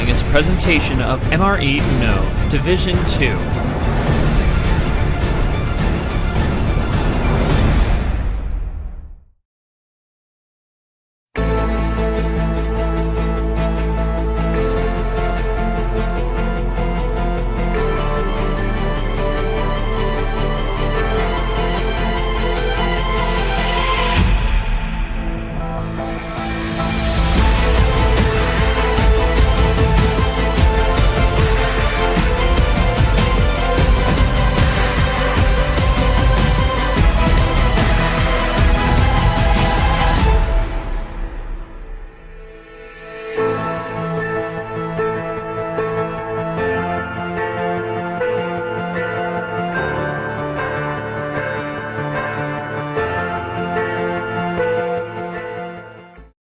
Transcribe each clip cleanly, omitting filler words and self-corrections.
following is a presentation of MRE Uno, Division 2.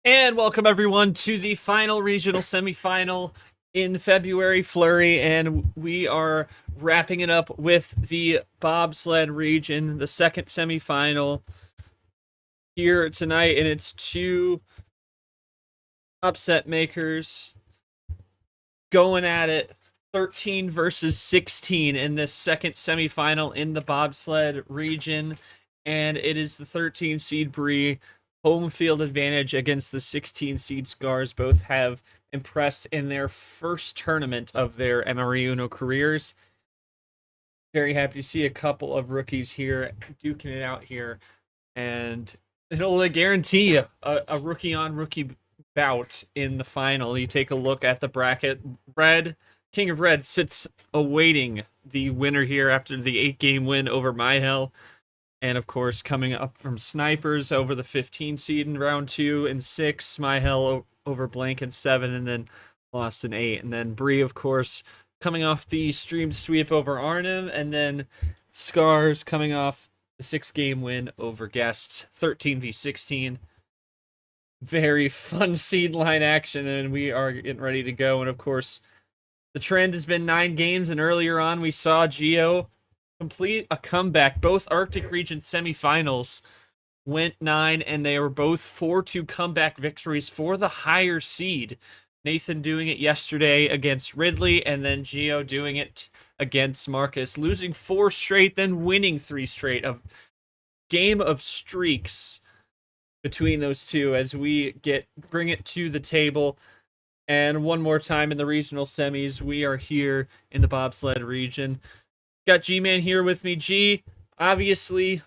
And welcome everyone to the final regional semifinal in February, FLURRY, and we are wrapping it up with the bobsled region, the second semifinal here tonight, and it's two upset makers going at it, 13 versus 16 in this second semifinal in the bobsled region, and it is the 13 seed brii home field advantage against the 16 seed Scars. Both have impressed in their first tournament of their MRE Uno careers. Very happy to see a couple of rookies here duking it out here, and it'll guarantee a rookie on rookie bout in the final. You take a look at the bracket. King of Red sits awaiting the winner here after the 8-game win over MyHell. And of course, coming up from Snipers over the 15 seed in round 2 and 6, MyHell over Blank in 7, and then lost in 8. And then brii, of course, coming off the streamed sweep over Arnim, and then Scars coming off the 6-game win over Guests, 13v16. Very fun seed line action, and we are getting ready to go. And of course, the trend has been 9 games, and earlier on we saw Geo complete a comeback. Both Arctic region semifinals went 9, and they were both 4-2 comeback victories for the higher seed. Nathan doing it yesterday against Ridley, and then Geo doing it against Marcus, losing 4 straight, then winning 3 straight. A game of streaks between those two as we bring it to the table. And one more time in the regional semis, we are here in the bobsled region. Got G-Man here with me. G, obviously,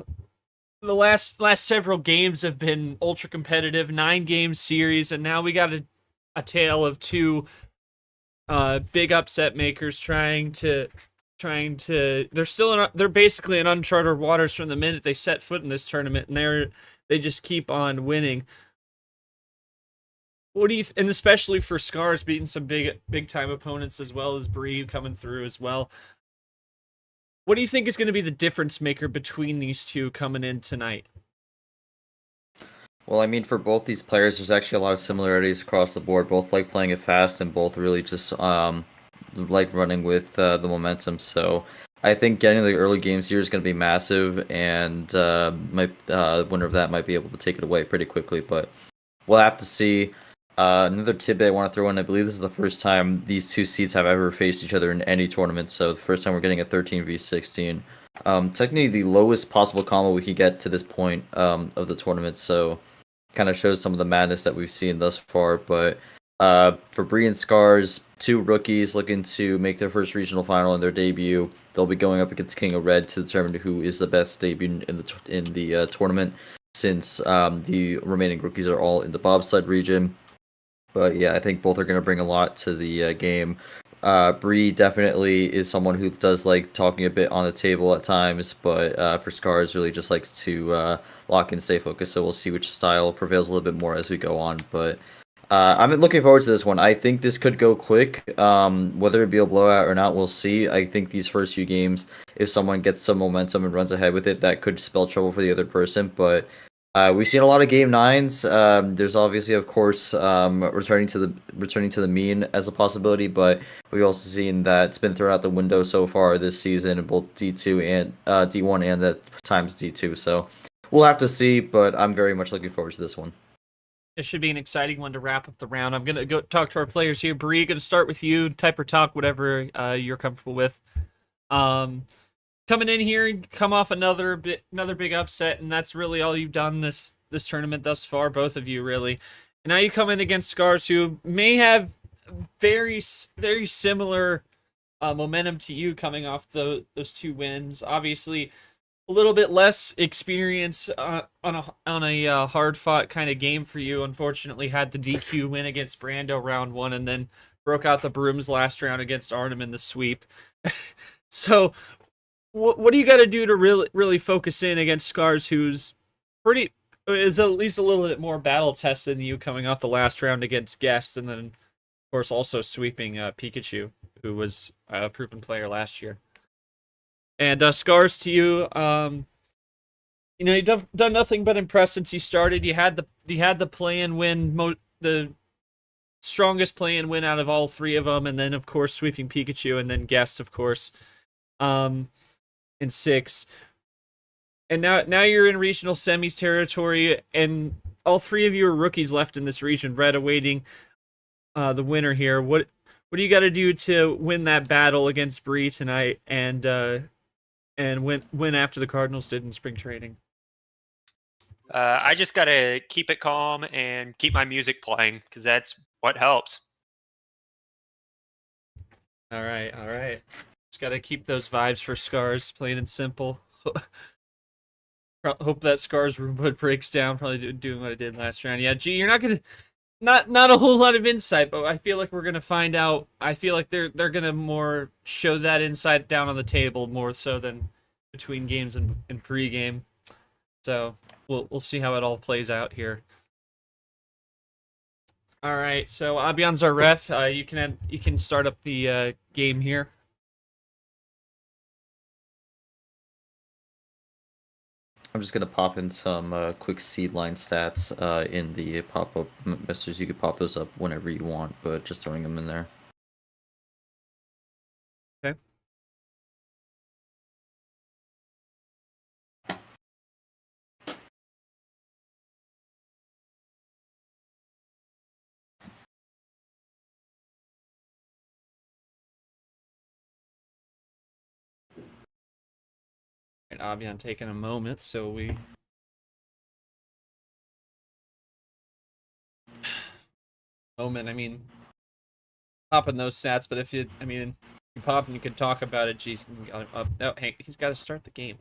the last several games have been ultra competitive, 9-game series, and now we got a tale of two big upset makers trying to. They're basically in uncharted waters from the minute they set foot in this tournament, and they just keep on winning. What do you and especially for Scars beating some big time opponents as well as brii coming through as well. What do you think is going to be the difference maker between these two coming in tonight? Well, I mean, for both these players, there's actually a lot of similarities across the board. Both like playing it fast, and both really just like running with the momentum. So I think getting the early games here is going to be massive, and the winner of that might be able to take it away pretty quickly. But we'll have to see. Another tidbit I want to throw in, I believe this is the first time these two seeds have ever faced each other in any tournament, so the first time we're getting a 13v16. Technically the lowest possible combo we could get to this point of the tournament, so kind of shows some of the madness that we've seen thus far. But for brii and Scars, 2 rookies looking to make their first regional final in their debut. They'll be going up against King of Red to determine who is the best debut in the tournament, since the remaining rookies are all in the bobsled region. But yeah, I think both are going to bring a lot to the game. brii definitely is someone who does like talking a bit on the table at times, but for Scars really just likes to lock and stay focused. So we'll see which style prevails a little bit more as we go on. But I'm looking forward to this one. I think this could go quick. Whether it be a blowout or not, we'll see. I think these first few games, if someone gets some momentum and runs ahead with it, that could spell trouble for the other person. But we've seen a lot of game 9s. There's obviously, of course, returning to the mean as a possibility, but we've also seen that it's been thrown out the window so far this season in both D2 and D1 and at times D2. So we'll have to see, but I'm very much looking forward to this one. It should be an exciting one to wrap up the round. I'm gonna go talk to our players here. Brii, gonna start with you. Type or talk, whatever you're comfortable with. Um, Coming in here, come off another big upset, and that's really all you've done this tournament thus far, both of you really. And now you come in against Scars, who may have very similar momentum to you, coming off those 2 wins. Obviously, a little bit less experience on a hard fought kind of game for you. Unfortunately, had the DQ win against Brando round 1, and then broke out the brooms last round against Arnim in the sweep. So, what do you got to do to really focus in against Scars, who's is at least a little bit more battle tested than you, coming off the last round against Guest, and then of course also sweeping Pikachu, who was a proven player last year. And Scars, to you, you've done nothing but impress since you started. You had the play-in win, the strongest play-in win out of all 3 of them, and then of course sweeping Pikachu, and then Guest, of course, in 6. And now you're in regional semis territory, and all 3 of you are rookies left in this region. Red awaiting the winner here. What do you got to do to win that battle against Brii tonight, and win after the Cardinals did in spring training? I just got to keep it calm and keep my music playing, because that's what helps. All right. Just got to keep those vibes for Scars, plain and simple. Hope that Scars Roomwood breaks down, probably doing what I did last round. Yeah, G, you're not gonna, not a whole lot of insight, but I feel like we're gonna find out. I feel like they're gonna more show that insight down on the table, more so than between games and pregame. So we'll see how it all plays out here. All right, so Abion's our ref. You can start up the game here. I'm just gonna pop in some quick seed line stats in the pop-up messages. You could pop those up whenever you want, but just throwing them in there. Okay. And Abion taking a moment, so we I mean, popping those stats, but if you pop and you could talk about it. Jeez, no, Hank, he's got to start the game.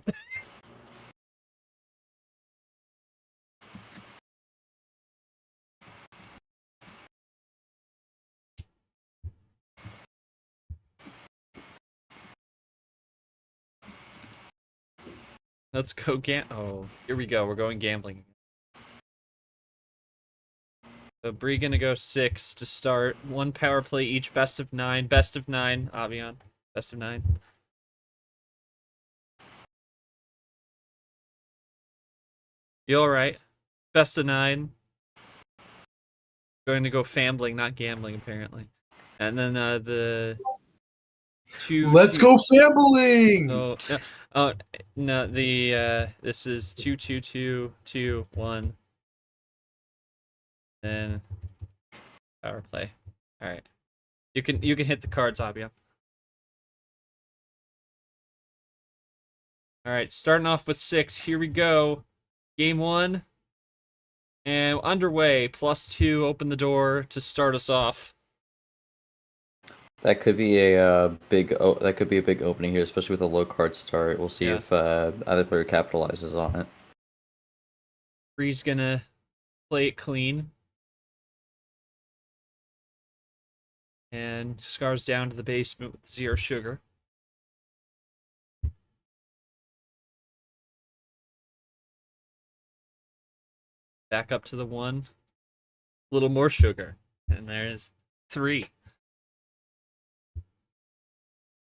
Let's go oh, here we go. We're going gambling. So Brii gonna go 6 to start. 1 power play each, best of 9. Best of 9, Avion. Best of 9. You alright? Best of 9. Going to go fambling, not gambling, apparently. And then the 2. Let's go fambling! Oh, no, this is 2, 2, 2, 2, 1. Then power play. All right, you can hit the cards, Abia. All right, starting off with 6. Here we go. Game 1, and underway. +2. Open the door to start us off. That could be a big opening here, especially with a low card start. We'll see if either player capitalizes on it. Brii's gonna play it clean. And Scars down to the basement with 0 sugar. Back up to the 1. A little more sugar. And there's 3.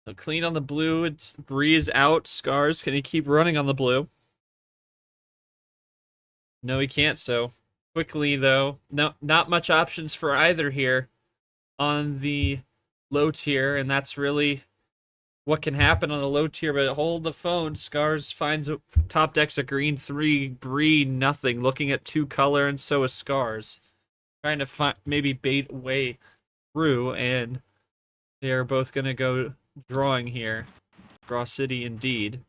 So clean on the blue. It's Brii is out. Scars, can he keep running on the blue? No, he can't. So quickly, though, no, not much options for either here on the low tier, and that's really what can happen on the low tier. But hold the phone. Scars finds top decks a green 3, Brii nothing. Looking at 2 color, and so is Scars. trying to find maybe bait a way through, and they are both gonna go drawing here. Draw city indeed.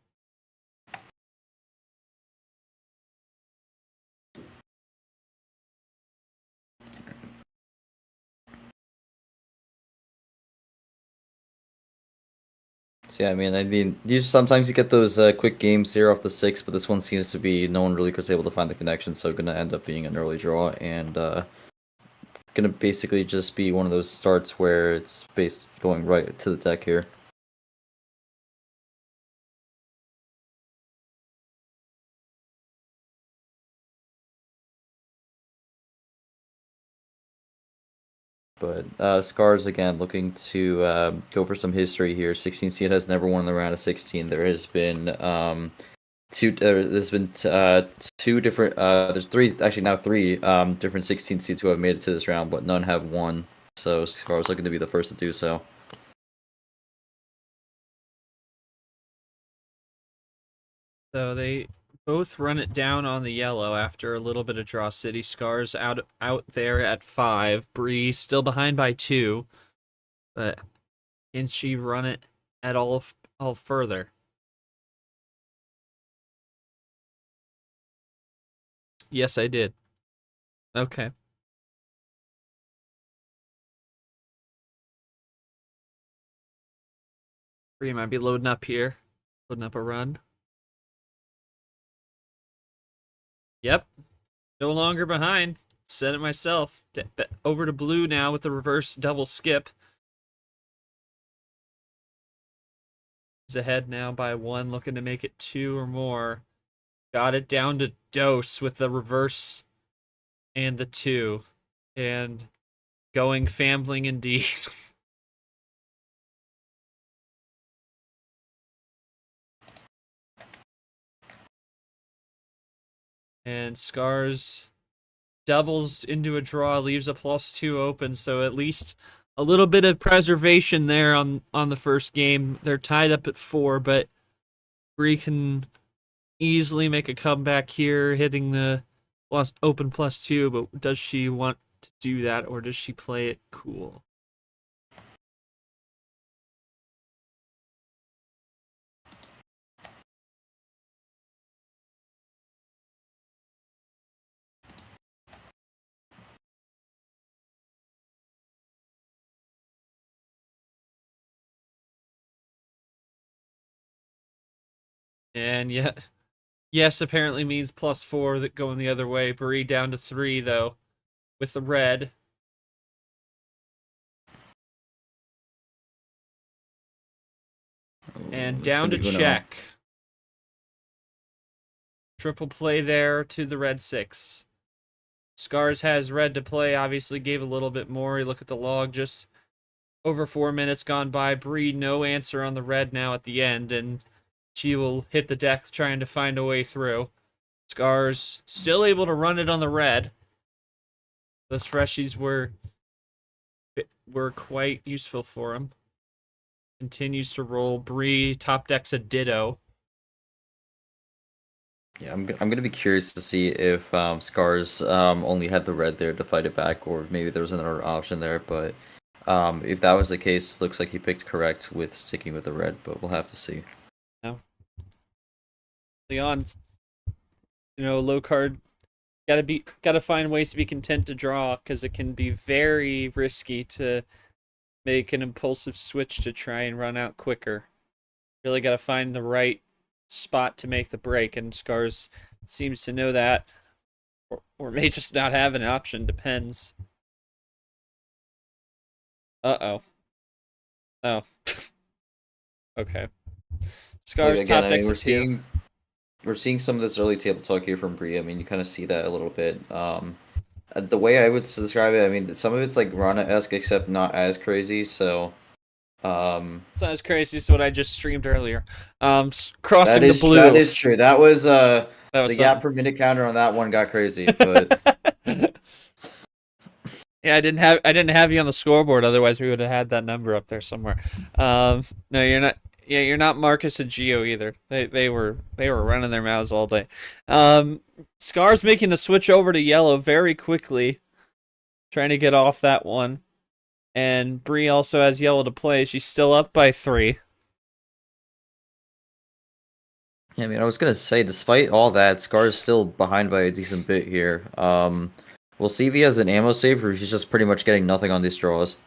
So yeah, I mean, sometimes you get those quick games 0 off the 6, but this one seems to be no one really was able to find the connection, so gonna end up being an early draw and gonna basically just be one of those starts where it's based going right to the deck here. But Scars again looking to go for some history here. 16 seed has never won the round of 16. There has been two different there's three actually now three different 16 seeds who have made it to this round, but none have won. So Scars looking to be the first to do so. So they both run it down on the yellow after a little bit of draw city. Scars out there at 5. Brii still behind by 2, but can she run it at all further? Yes, I did. Okay. Brii might be loading up here. Loading up a run. Yep. No longer behind. Said it myself. Over to blue now with the reverse double skip. He's ahead now by 1, looking to make it 2 or more. Got it down to Dose with the reverse and the 2. And going fambling indeed. And Scars doubles into a draw, leaves a +2 open, so at least a little bit of preservation there on the first game. They're tied up at 4, but Brii can easily make a comeback here, hitting the open +2, but does she want to do that, or does she play it cool? And yet, yes, apparently means +4 that going the other way. Brii down to 3, though, with the red. And down to check. Triple play there to the red 6. Scars has red to play, obviously gave a little bit more. You look at the log, just over 4 minutes gone by. Brii, no answer on the red now at the end, and she will hit the deck trying to find a way through. Scars still able to run it on the red. Those freshies were quite useful for him. Continues to roll. Brii top decks a ditto. Yeah, I'm gonna be curious to see if Scars only had the red there to fight it back, or if maybe there was another option there. But if that was the case, looks like he picked correct with sticking with the red. But we'll have to see. No. Leon, low card. Gotta find ways to be content to draw, because it can be very risky to make an impulsive switch to try and run out quicker. Really gotta find the right spot to make the break, and Scars seems to know that, or may just not have an option. Depends. Oh. Okay. Scars Again, top decks a 2. We're seeing some of this early table talk here from Brii. I mean, you kind of see that a little bit. The way I would describe it, I mean, some of it's like Rana-esque, except not as crazy. So, it's not as crazy as what I just streamed earlier. Crossing the blue. That is true. That was the gap per minute counter on that one got crazy. But yeah, I didn't have you on the scoreboard. Otherwise, we would have had that number up there somewhere. No, you're not. Yeah, you're not Marcus and Gio either. They were running their mouths all day. Scars making the switch over to yellow very quickly. trying to get off that one. And Brii also has yellow to play. She's still up by 3. Yeah, I mean, I was gonna say, despite all that, Scar's still behind by a decent bit here. We'll see if he has an ammo save or if he's just pretty much getting nothing on these draws.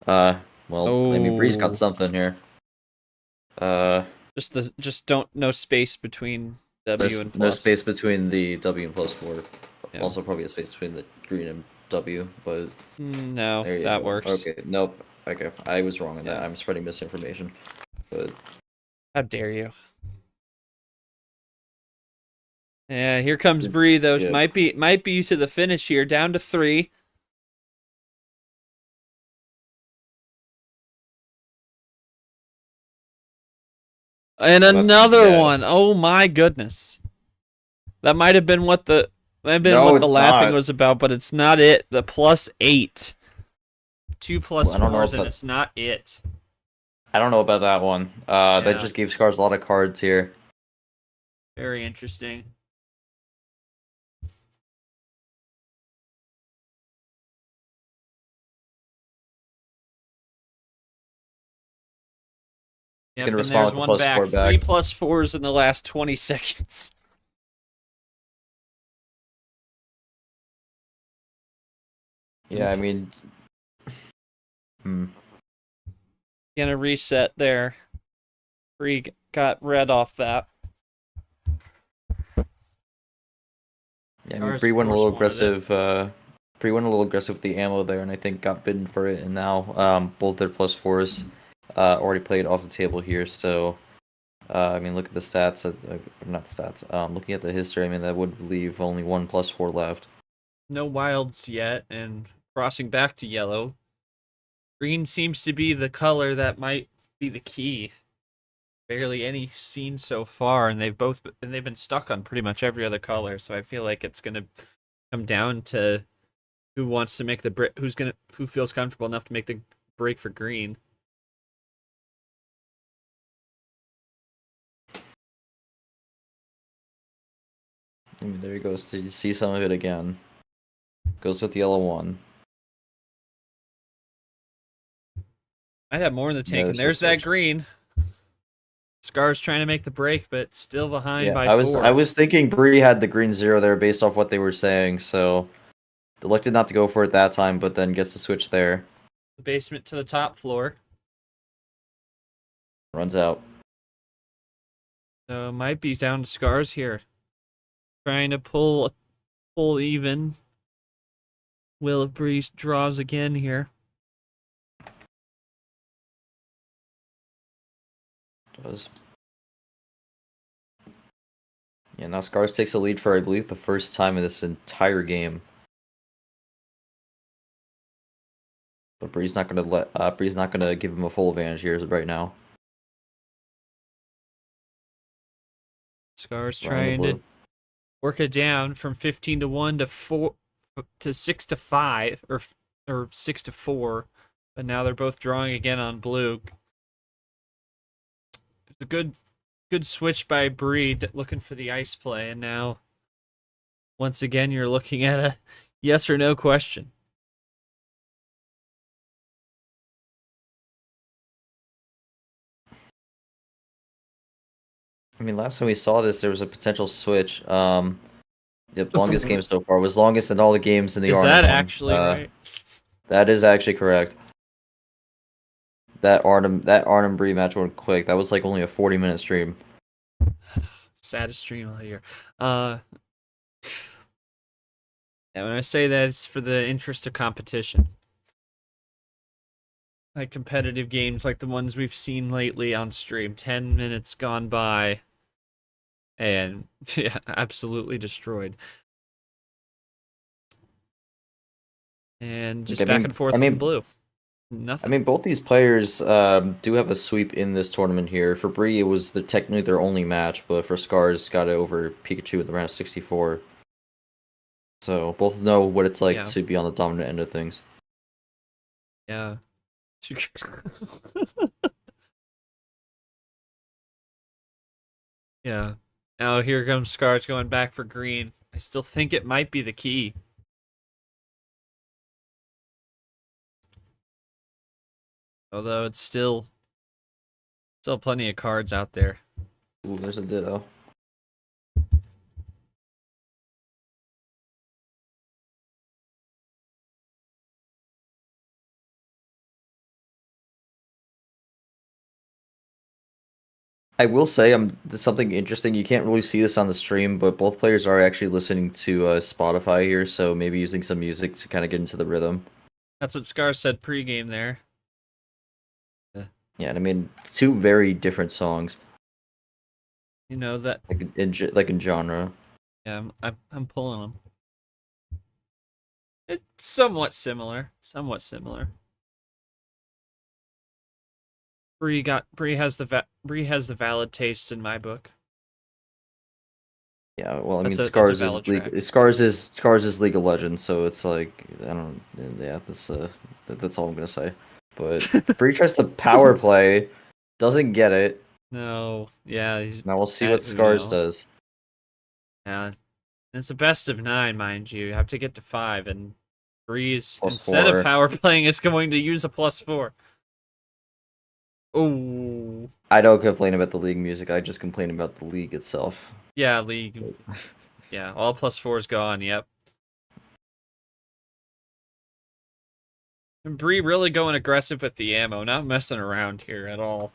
Well, I mean, Bree's Oh. got something here. Just don't no space between W and plus. No space between the W and +4. Yeah. Also, probably a space between the green and W, but No, there you that go. works. Okay, nope. Okay, I was wrong on that. Yeah. I'm spreading misinformation. But How dare you? Yeah, here comes It's Brii though. good. Might be to the finish here, down to 3. And another Yeah. one. Oh my goodness. That might have been what the No, what the it's laughing not. was about, but it's not it. The +8. 2 plus Well, I don't know 4s, if and that- it's not it. I don't know about that one. That Yeah. just gave Scars a lot of cards here. Very interesting. Yep, gonna and respond there's with the one back. +4 back. 3 plus 4s in the last 20 seconds. Yeah, I mean, Gonna reset there. Brii got red off that. yeah, I mean, Scars, Bree of went a course, little wanted it. aggressive. Bree went a little aggressive with the ammo there, and I think got bitten for it. And now, both their +4s already played off the table here. So, I mean, look at the stats. Not the stats. Looking at the history, I mean, that would leave only one +4 left. No wilds yet, and crossing back to yellow. Green seems to be the color that might be the key. Barely any seen so far, and they've been stuck on pretty much every other color. So I feel like it's gonna come down to who wants to make the break, who feels comfortable enough to make the break for green. I mean, there he goes. To see some of it again. Goes with the yellow one. I'd have more in the tank, Yeah, and there's there's the that switch. green. Scar's trying to make the break, but still behind Yeah, by I was 4. I was thinking Bree had the green 0 there based off what they were saying. So, elected not to go for it that time, but then gets the switch there. The basement to the top floor. Runs out. So might be down to Scars here. Trying to pull even. Will of Breeze draws again here. Does. Yeah, now Scars takes the lead for, I believe, the first time in this entire game. But Bree's not gonna give him a full advantage here right now. Scars Running the trying to blue. work it down from 15 to 1 to 4 to 6 to 5 or 6 to 4. But now they're both drawing again on blue. A good switch by Brii looking for the ice play, and now once again you're looking at a yes or no question. I mean, last time we saw this, there was a potential switch. The longest game so far was longest in all the games in the Is Arnim that one. actually right? That is actually correct. That Arnim Bree match went quick. That was like only a 40-minute stream. Saddest stream all year. And when I say that, it's for the interest of competition. Like competitive games like the ones we've seen lately on stream. 10 minutes gone by. And yeah, absolutely destroyed. And just I back mean- and forth I mean- in blue. I Nothing. mean, both these players do have a sweep in this tournament here. For Bree, it was technically their only match, but for Scars, got it over Pikachu in the round of 64. So both know what it's like Yeah. to be on the dominant end of things. Yeah. Yeah. Now here comes Scars going back for green. I still think it might be the key. Although it's still plenty of cards out there. Ooh, there's a ditto. I will say, there's something interesting. You can't really see this on the stream, but both players are actually listening to Spotify here, so maybe using some music to kind of get into the rhythm. That's what Scar said pregame there. Yeah, and I mean, two very different songs, You know that. like in genre. Yeah, I'm pulling them. It's somewhat similar. Somewhat similar. Brii has the valid taste in my book. Yeah, well, I mean, That's a Scars valid is track. Scars is League of Legends, so it's like I don't. Yeah, that's all I'm gonna say. But Bree tries to power play, doesn't get it. No, yeah, he's Now we'll see at what Scars Uno. does. Yeah, it's a best of 9, mind you. You have to get to 5, and Breeze, Plus instead of 4. power playing, is going to use a +4. Oh, I don't complain about the league music. I just complain about the league itself. yeah, League. Yeah, all +4's gone. Yep. And Bree really going aggressive with the ammo, not messing around here at all.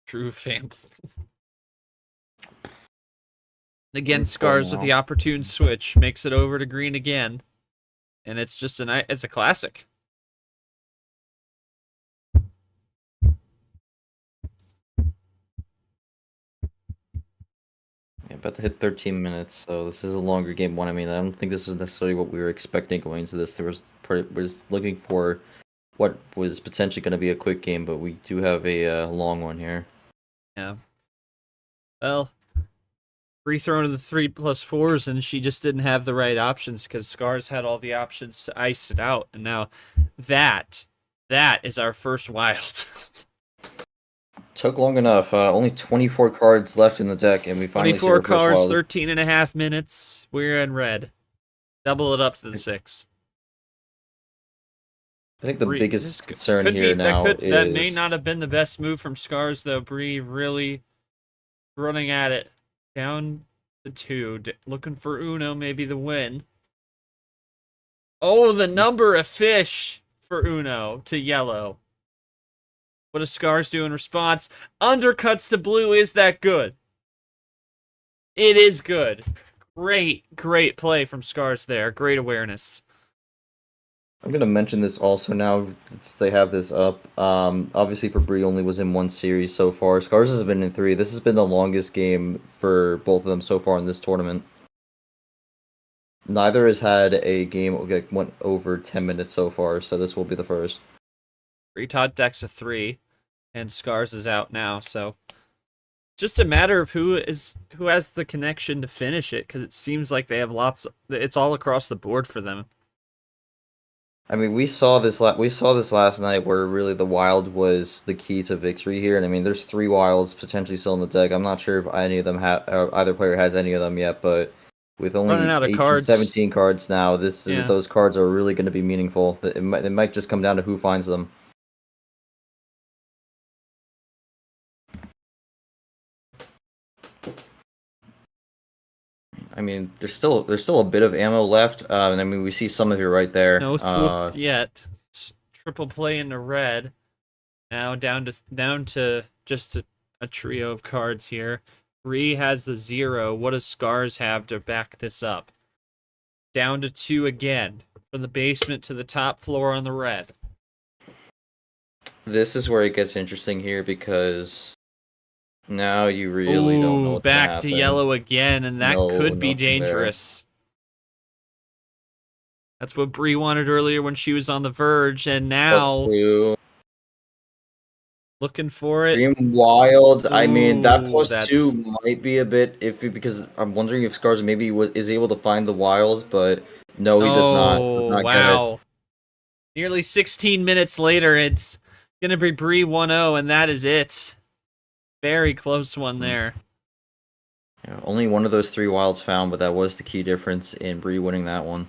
True family. Again, Scars with the opportune switch makes it over to green again, and it's just it's a classic. Yeah, about to hit 13 minutes, so this is a longer game one. I mean, I don't think this is necessarily what we were expecting going into this. There was looking for what was potentially going to be a quick game, but we do have a long one here. Yeah. Well, Bree throwing the 3+4s, and she just didn't have the right options because Scars had all the options to ice it out, and now that is our first wild. Took long enough. Only 24 cards left in the deck, and we finally see 24 our first cards, wild. 13.5 minutes. We're in red. Double it up to the 6. I think the Bree, biggest concern here now is that may not have been the best move from Scars though. Bree really running at it down to 2, looking for Uno, maybe the win. Oh, the number of fish for Uno to yellow. What does Scars do in response? Undercuts to blue. Is that good? It is good. Great play from Scars there. Great awareness. I'm gonna mention this also now since they have this up. Obviously for Bree only was in one series so far. Scars has been in 3. This has been the longest game for both of them so far in this tournament. Neither has had a game that went over 10 minutes so far, so this will be the first. Retod decks a 3, and Scars is out now, so just a matter of who has the connection to finish it, because it seems like they have lots. It's all across the board for them. I mean, we saw this last night where really the wild was the key to victory here, and I mean, there's 3 wilds potentially still in the deck. I'm not sure if any of them either player has any of them yet, but with only Running out of 18, cards. 17 cards now, Yeah. those cards are really going to be meaningful. It might just come down to who finds them. I mean, there's still a bit of ammo left, and I mean, we see some of it right there. No swoop yet. Triple play into red. Now down to just a trio of cards here. Bree has the 0. What does Scars have to back this up? Down to 2 again. From the basement to the top floor on the red. This is where it gets interesting here because now you really don't know what's gonna back happen. to yellow again, and that could be nothing there. dangerous. That's what Bree wanted earlier when she was on the verge, and now +2. looking for it. Dream Wild. I mean, that Ooh, +2 might be a bit iffy because I'm wondering if Scars maybe is able to find the Wild, but no, he does not. Does not get it. Wow. Nearly 16 minutes later, it's going to be Bree 1-0, and that is it. Very close one there. Yeah, only one of those 3 wilds found, but that was the key difference in Bree winning that one.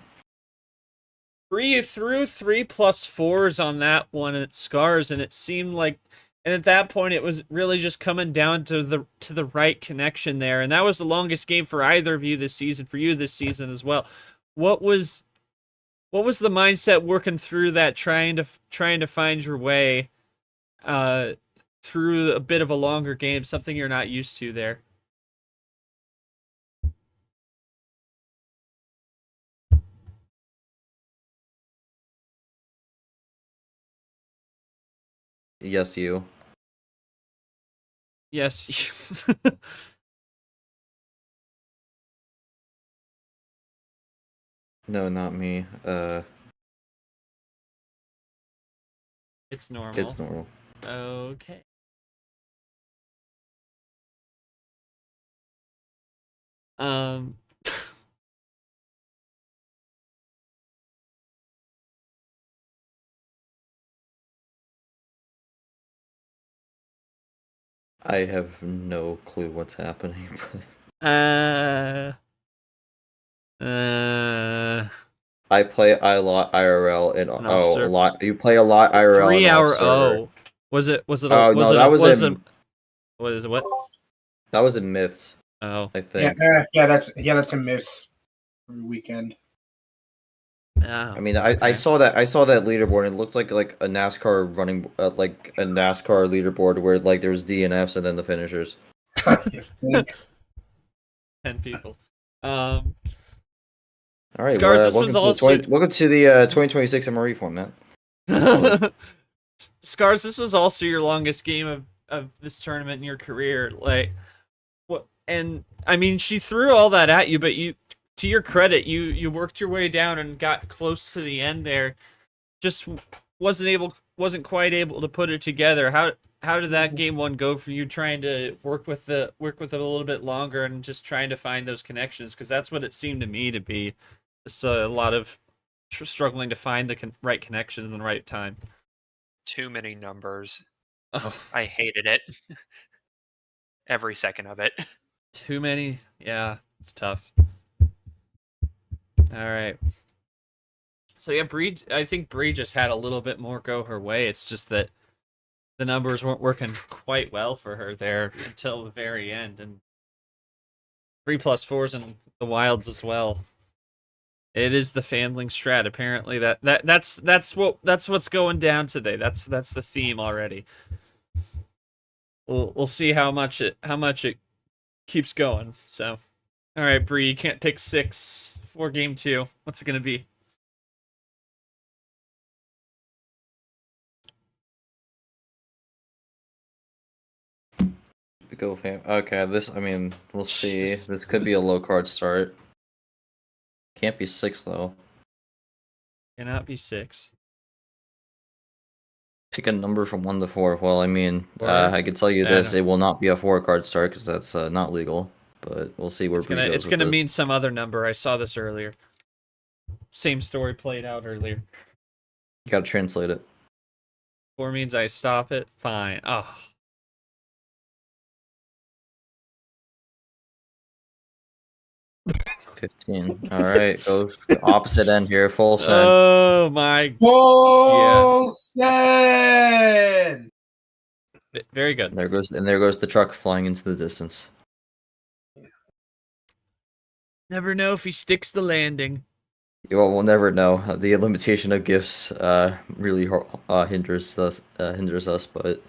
Brii threw 3+4s on that one at Scars, and it seemed like, and at that point it was really just coming down to the right connection there, and that was the longest game for either of you this season, for you this season as well. What was the mindset working through that, trying to find your way through a bit of a longer game, something you're not used to there? Yes, you. Yes. No, not me. It's normal. It's normal. Okay. Um. I have no clue what's happening. Uh. I play a lot IRL and An a officer. lot. You play a lot IRL. 3 and hour. officer. Oh, was it? Was it? Oh, no, that was in- What is it? What? That was in myths, Oh. I think. That's a miss every weekend. Oh. I mean, I saw that leaderboard. And it looked like a NASCAR running, like a NASCAR leaderboard where like there's DNFs and then the finishers. 10 people. All right, Scars, this was also- welcome to the 2026 MRE format. Scars, this was also your longest game of this tournament in your career. Like, what? And I mean, she threw all that at you, but you, to your credit, you worked your way down and got close to the end there. Just wasn't quite able to put it together. How did that game one go for you, trying to work with it a little bit longer and just trying to find those connections? Because that's what it seemed to me to be. Just a lot of struggling to find the right connection in the right time. Too many numbers. Oh, I hated it. Every second of it. too many. Yeah, it's tough. All right. So yeah, I think Brii just had a little bit more go her way. It's just that the numbers weren't working quite well for her there until the very end, and 3+4s in the wilds as well. It is the Fandling strat. Apparently, that's what's going down today. That's the theme already. We'll see how much it keeps going. So, all right, Brii, you can't pick 6 for game 2. What's it gonna be? Go fam. Okay, I mean, we'll see. Jesus. This could be a low card start. Can't be 6 though. Cannot be 6. Pick a number from 1 to 4. Well, I mean, 4. I can tell you I this: know. it will not be a 4 card start because that's not legal. But we'll see where It's Brii gonna goes it's with gonna this. mean some other number. I saw this earlier. Same story played out earlier. You gotta translate it. 4 means I stop it. Fine. Oh. $15. All right, go opposite end here. Full send. Oh my. Full send! Very good. There goes the truck flying into the distance. Never know if he sticks the landing. We'll never know. The limitation of gifts really hinders us. But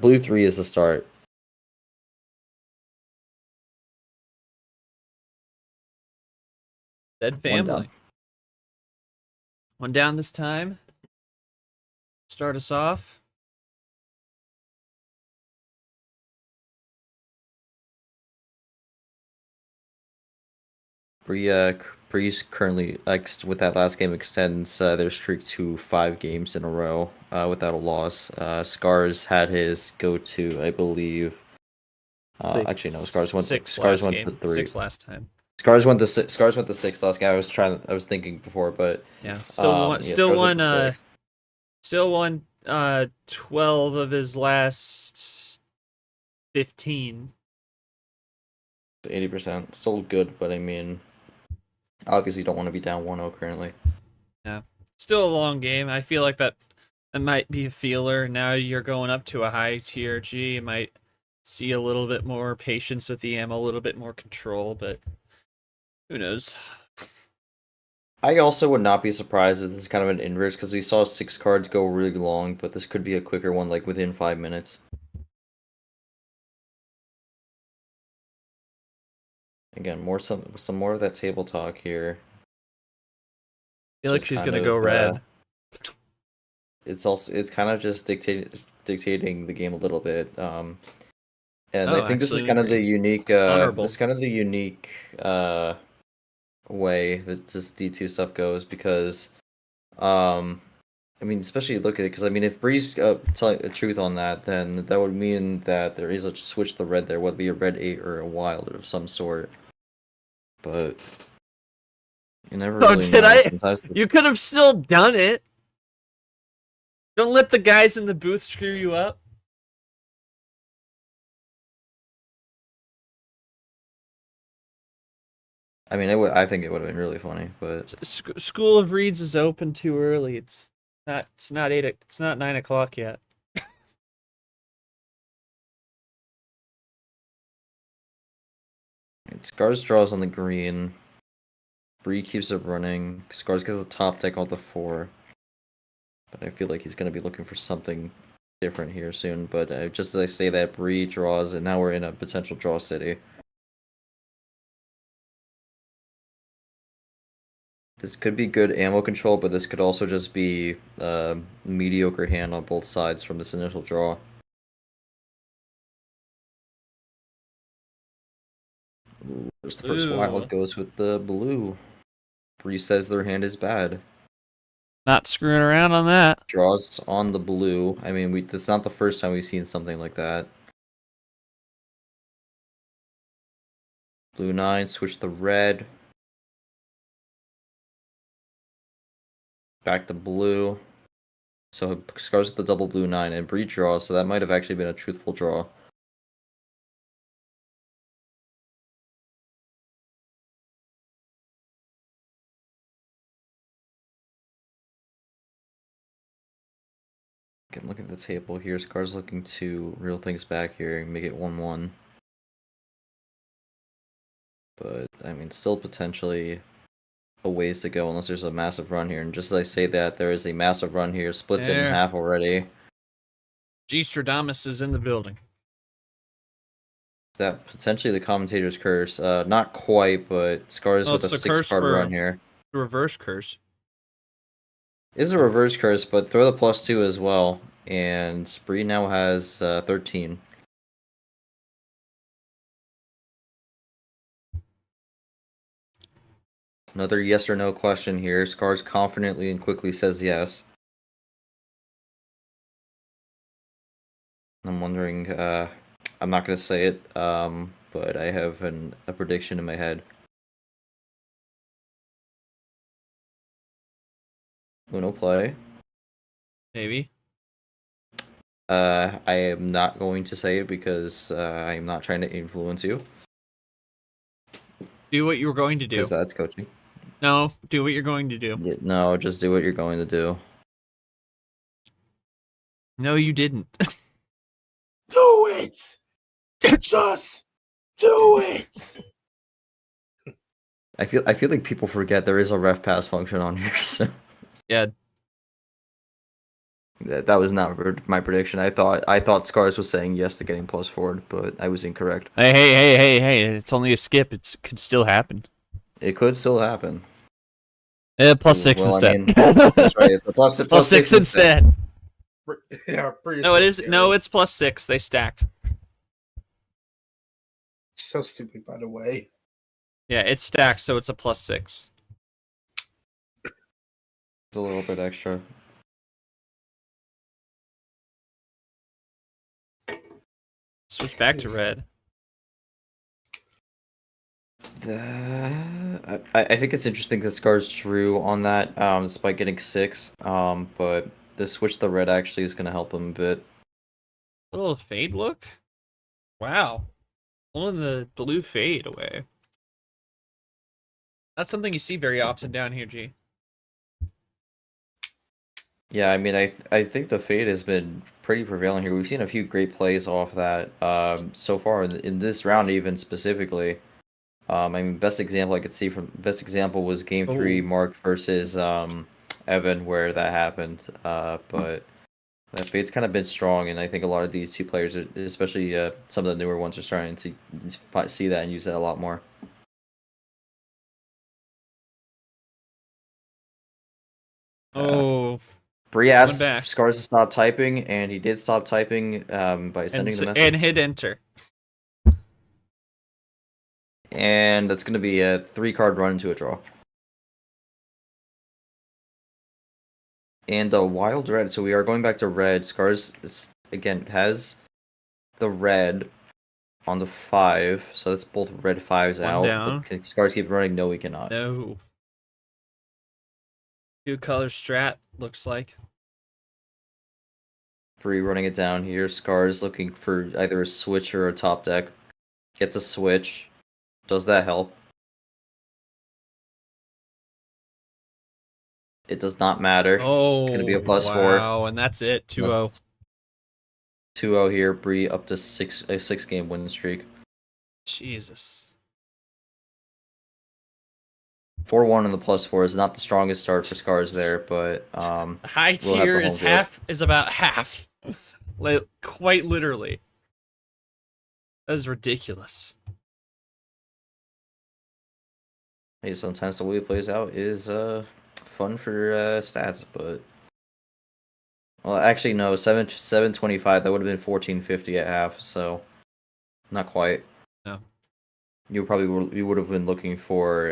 blue 3 is the start. Dead family. One down this time. Start us off. Breeze currently with that last game extends their streak to 5 games in a row without a loss. Scars had his go to, I believe. Actually, no. Scars went to 3. 6 last time. Scars went to 6 last game. I was thinking before, but Yeah. Still won 12 of his last 15. 80%. Still good, but I mean, obviously don't want to be down 1-0 currently. Yeah. Still a long game. I feel like that might be a feeler. Now you're going up to a high TRG. You might see a little bit more patience with the ammo, a little bit more control, but who knows? I also would not be surprised if this is kind of an inverse because we saw 6 cards go really long, but this could be a quicker one, like within 5 minutes. Again, some more of that table talk here. I feel like Just she's kind gonna go of, red. It's kind of just dictating the game a little bit. And Oh, I think this is actually, kind of the agree. unique Honorable. this is kind of the unique way that this D2 stuff goes because I mean, especially look at it because I mean, if Bree's telling the truth on that, then that would mean that there is a switch the red there, whether it be a red 8 or a wild of some sort. But you never Oh, really did know. I? Sometimes You could have still done it. Don't let the guys in the booth screw you up. I mean, I think it would have been really funny, but School of Reeds is open too early. It's not 8. It's not 9 o'clock yet. Scars draws on the green. Bree keeps it running. Scars gets a top deck on the 4. But I feel like he's going to be looking for something different here soon. But just as I say that, Bree draws, and now we're in a potential draw city. This could be good ammo control, but this could also just be mediocre hand on both sides from this initial draw. Ooh, there's the first wild goes with the blue. Bree says their hand is bad. Not screwing around on that. Draws on the blue. I mean, that's not the first time we've seen something like that. Blue 9, switch the red. Back to blue. So Scars with the double blue 9 and Bree draws, so that might have actually been a truthful draw. Can look at the table here. Scars looking to reel things back here and make it 1-1. But I mean, still potentially a ways to go unless there's a massive run here. And just as I say that, there is a massive run here. Splits it in There. half already. G. Stradamus is in the building. Is that potentially the commentator's curse? Not quite, but Scars Oh, with a it's the curse 6-card for run here. reverse curse. Is a reverse curse, but throw the +2 as well. And Bree now has 13. Another yes or no question here. Scars confidently and quickly says yes. I'm wondering, I'm not going to say it, but I have a prediction in my head. Uno play. Maybe. I am not going to say it because I'm not trying to influence you. Do what you were going to do. Because that's coaching. No, do what you're going to do. Yeah, no, just do what you're going to do. No, you didn't. Do it! Just do it! I feel like people forget there is a ref pass function on here, so Yeah. that was not my prediction. I thought Scars was saying yes to getting +4, but I was incorrect. Hey! It's only a skip. It could still happen. It could still happen. +6 Well, instead. I mean, that's right. It's a +6 instead. Yeah, Bree's No, so it is. scary. No, it's +6. They stack. So stupid, by the way. Yeah, it stacks, so it's a +6. It's a little bit extra. Switch back to red. I think it's interesting that Scars drew on that, despite getting 6. But the switch the red actually is going to help him a bit. Little fade look. Wow. Pulling the blue fade away. That's something you see very often down here, G. Yeah, I mean, I think the fade has been pretty prevalent here. We've seen a few great plays off that so far in this round, even specifically. I mean, best example I could see from best example was Game 3, Oh. Mark versus Evan, where that happened. But that fade's kind of been strong, and I think a lot of these two players, especially some of the newer ones, are starting to see that and use that a lot more. Oh, Brii coming asked back. Scars to stop typing, and he did stop typing by sending the message. And hit enter. And that's going to be a 3-card run into a draw. And a wild red. So we are going back to red. Scars, again, has the red on the 5. So that's both red 5s One out. down. But can Scars keep running? No, we cannot. No. 2-color strat, looks like. Brii running it down here. Scars looking for either a switch or a top deck. Gets a switch. Does that help? It does not matter. Oh, It's going to be a +4. wow, and that's it. 2-0. 2-0 here. Brii up to a 6-game win streak. Jesus. 4-1 on the +4 is not the strongest start for Scars there, but High we'll have tier the is home field. is about half. Quite literally. That is ridiculous. Hey, sometimes the way it plays out is fun for stats, but well, actually no, 725. That would have been 1450 at half, so not quite. No. You would have been looking for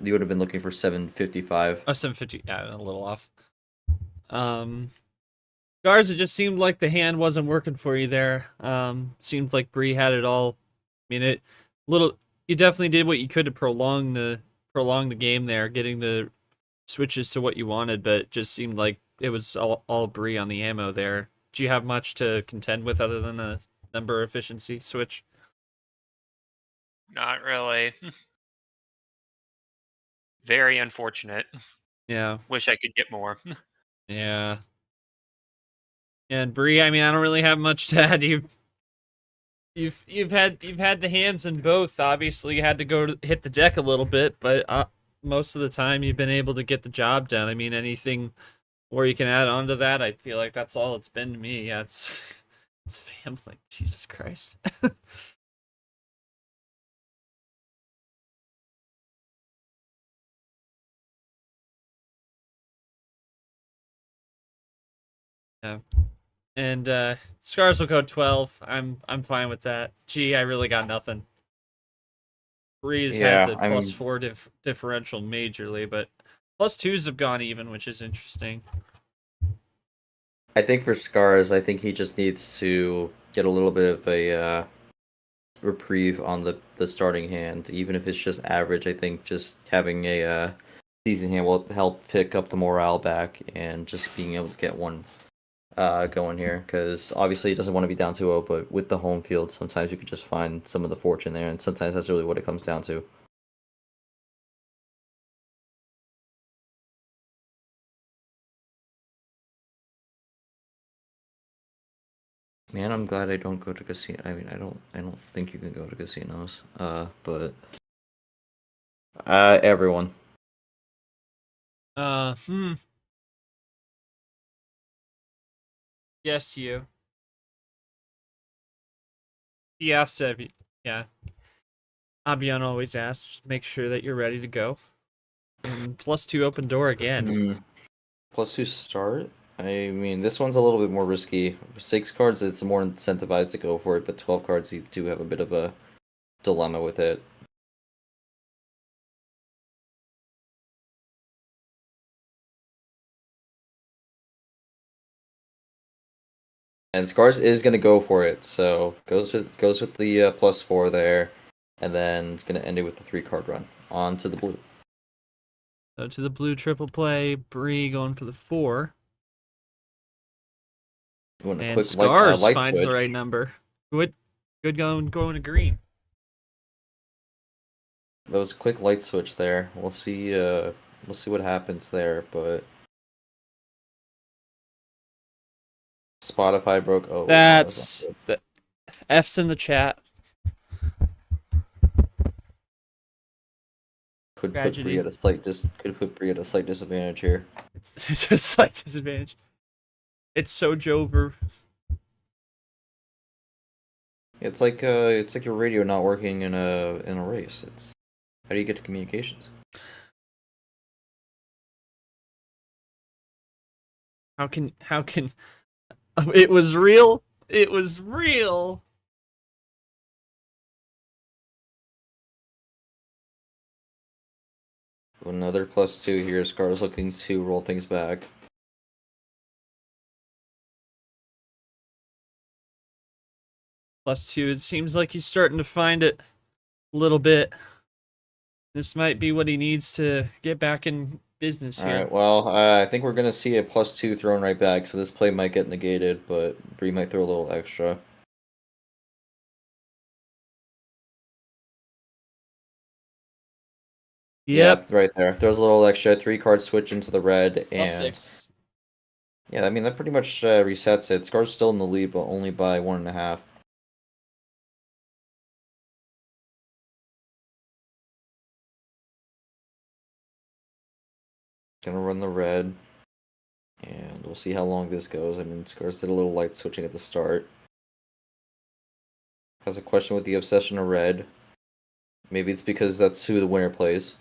You would have been looking for 755. Oh, 750. Yeah, a little off. Garza, it just seemed like the hand wasn't working for you there. Seemed like Brii had it all. I mean, you definitely did what you could to prolong the game there, getting the switches to what you wanted, but it just seemed like it was all Brii on the ammo there. Do you have much to contend with other than a number efficiency switch? Not really. Very unfortunate. Yeah. Wish I could get more. Yeah. And Brii, I mean, I don't really have much to add. You've had the hands in both. Obviously, you had to hit the deck a little bit, but most of the time you've been able to get the job done. I mean, anything or you can add on to that, I feel like that's all it's been to me. Yeah, it's family. Jesus Christ. Yeah. And Scars will go 12. I'm fine with that. Gee, I really got nothing. Bree's had the +4 differential majorly, but +2s have gone even, which is interesting. I think for Scars, I think he just needs to get a little bit of a reprieve on the starting hand, even if it's just average. I think just having a decent hand will help pick up the morale back and just being able to get one going here, because obviously he doesn't want to be down 2-0, but with the home field, sometimes you could just find some of the fortune there, and sometimes that's really what it comes down to. Man, I'm glad I don't go to casino. I mean, I don't think you can go to casinos. But everyone. Yes, you. He asked every, yeah. Abion always asks, just make sure that you're ready to go. And +2 open door again. +2 start? I mean, this one's a little bit more risky. 6 cards, it's more incentivized to go for it, but 12 cards, you do have a bit of a dilemma with it. And Scars is gonna go for it, so goes with the +4 there, and then gonna end it with the 3-card run on to the blue. So to the blue triple play, Brii going for the 4. And Scars light finds switch. the right number. Good going to green. That was a quick light switch there. We'll see what happens there, but Spotify broke. Oh, That's the F's in the chat. could put tragedy. Brie at a slight disadvantage here. It's a slight disadvantage. It's so over. It's like your radio not working in a race. It's how do you get to communications? How can it was real? It was real. Another +2 here. Scar's looking to roll things back. +2. It seems like he's starting to find it a little bit. This might be what he needs to get back in business here. Alright, well, I think we're going to see a +2 thrown right back, so this play might get negated, but Brie might throw a little extra. Yep. Yeah, right there. Throws a little extra. 3-card switch into the red, and +6. yeah, I mean that pretty much resets it. Scar's still in the lead, but only by 1.5. Gonna run the red, and we'll see how long this goes. I mean, Scar's did a little light switching at the start. Has a question with the obsession of red. Maybe it's because that's who the winner plays.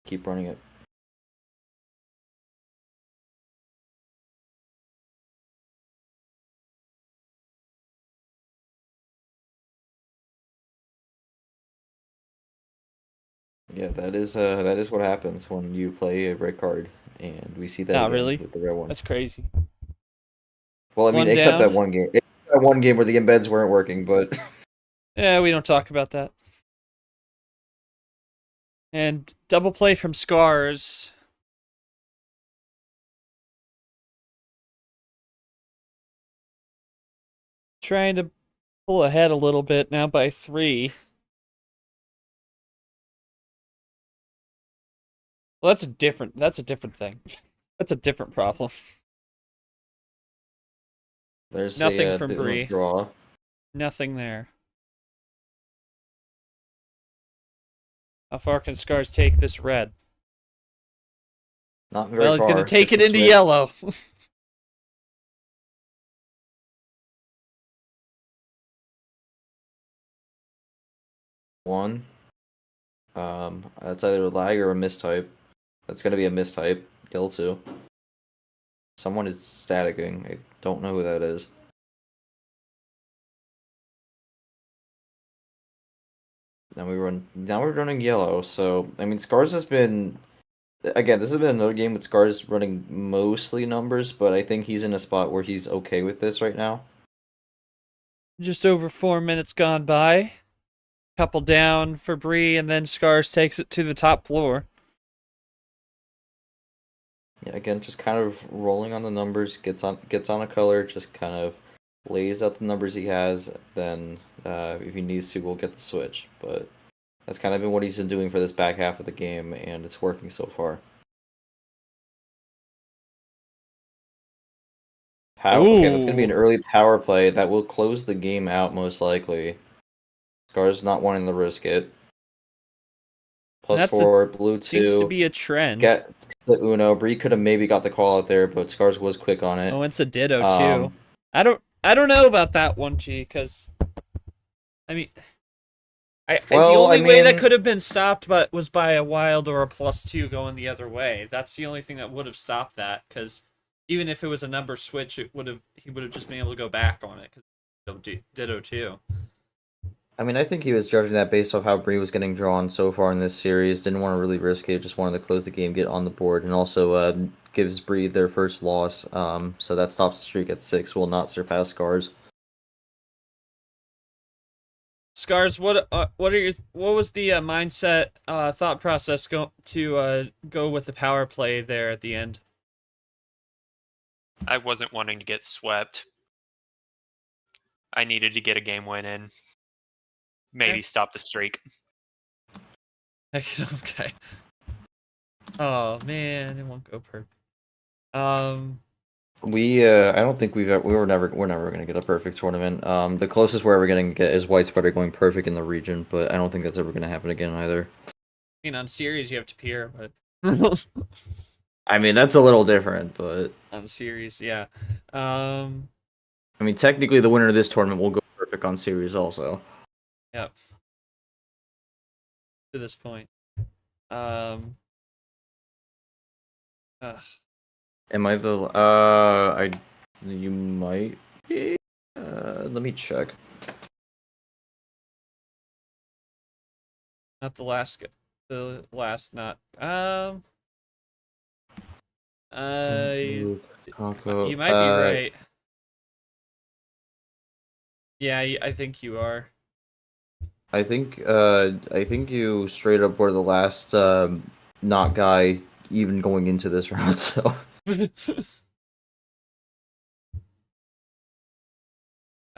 Keep running it. Yeah, that is what happens when you play a red card, and we see that Not again really. with the red one. That's crazy. Well, I mean, One except down. that one game. That one game where the embeds weren't working, but Yeah, we don't talk about that. And double play from Scars. Trying to pull ahead a little bit now by 3. Well, that's a different thing. That's a different problem. there's Nothing a from bit of a Brie. draw. Nothing there. How far can Scars take this red? Not very Well, he's far. going to take Just it a into switch. yellow. One. That's either a lag or a mistype. That's gonna be a mistype. Yellow 2. Someone is staticking. I don't know who that is. Now we're running yellow. So I mean, Scars has been. Again, this has been another game with Scars running mostly numbers, but I think he's in a spot where he's okay with this right now. Just over 4 minutes gone by. Couple down for Brie, and then Scars takes it to the top floor. Yeah, again, just kind of rolling on the numbers, gets on a color, just kind of lays out the numbers he has. Then, if he needs to, we'll get the switch. But that's kind of been what he's been doing for this back half of the game, and it's working so far. Okay, that's gonna be an Ooh. early power play that will close the game out most likely. Scar's not wanting to risk it. +4, blue 2. Seems to be a trend. Get the Uno. Brie could have maybe got the call out there, but Scars was quick on it. Oh, it's a ditto too. I don't know about that one, G, because I mean, the only way that could have been stopped, but was by a wild or a +2 going the other way. That's the only thing that would have stopped that. Because even if it was a number switch, he would have just been able to go back on it. Because ditto too. I mean, I think he was judging that based off how Brie was getting drawn so far in this series. Didn't want to really risk it. Just wanted to close the game, get on the board, and also gives Brie their first loss. So that stops the streak at 6. Will not surpass Scars. Scars, what was the mindset, thought process go with the power play there at the end? I wasn't wanting to get swept. I needed to get a game win in. Maybe Okay. stop the streak. Okay. Oh man, it won't go perfect. I don't think we're never gonna get a perfect tournament. The closest we're ever gonna get is White Spider going perfect in the region, but I don't think that's ever gonna happen again either. I mean, on series you have to peer, but I mean, that's a little different, but on series, yeah. I mean, technically, the winner of this tournament will go perfect on series also. Yep. To this point. Ugh. Am I the? You might be. Let me check. Not the last. The last, not. Kako. You might be right. Yeah, I think you are. I think you straight up were the last not guy even going into this round. So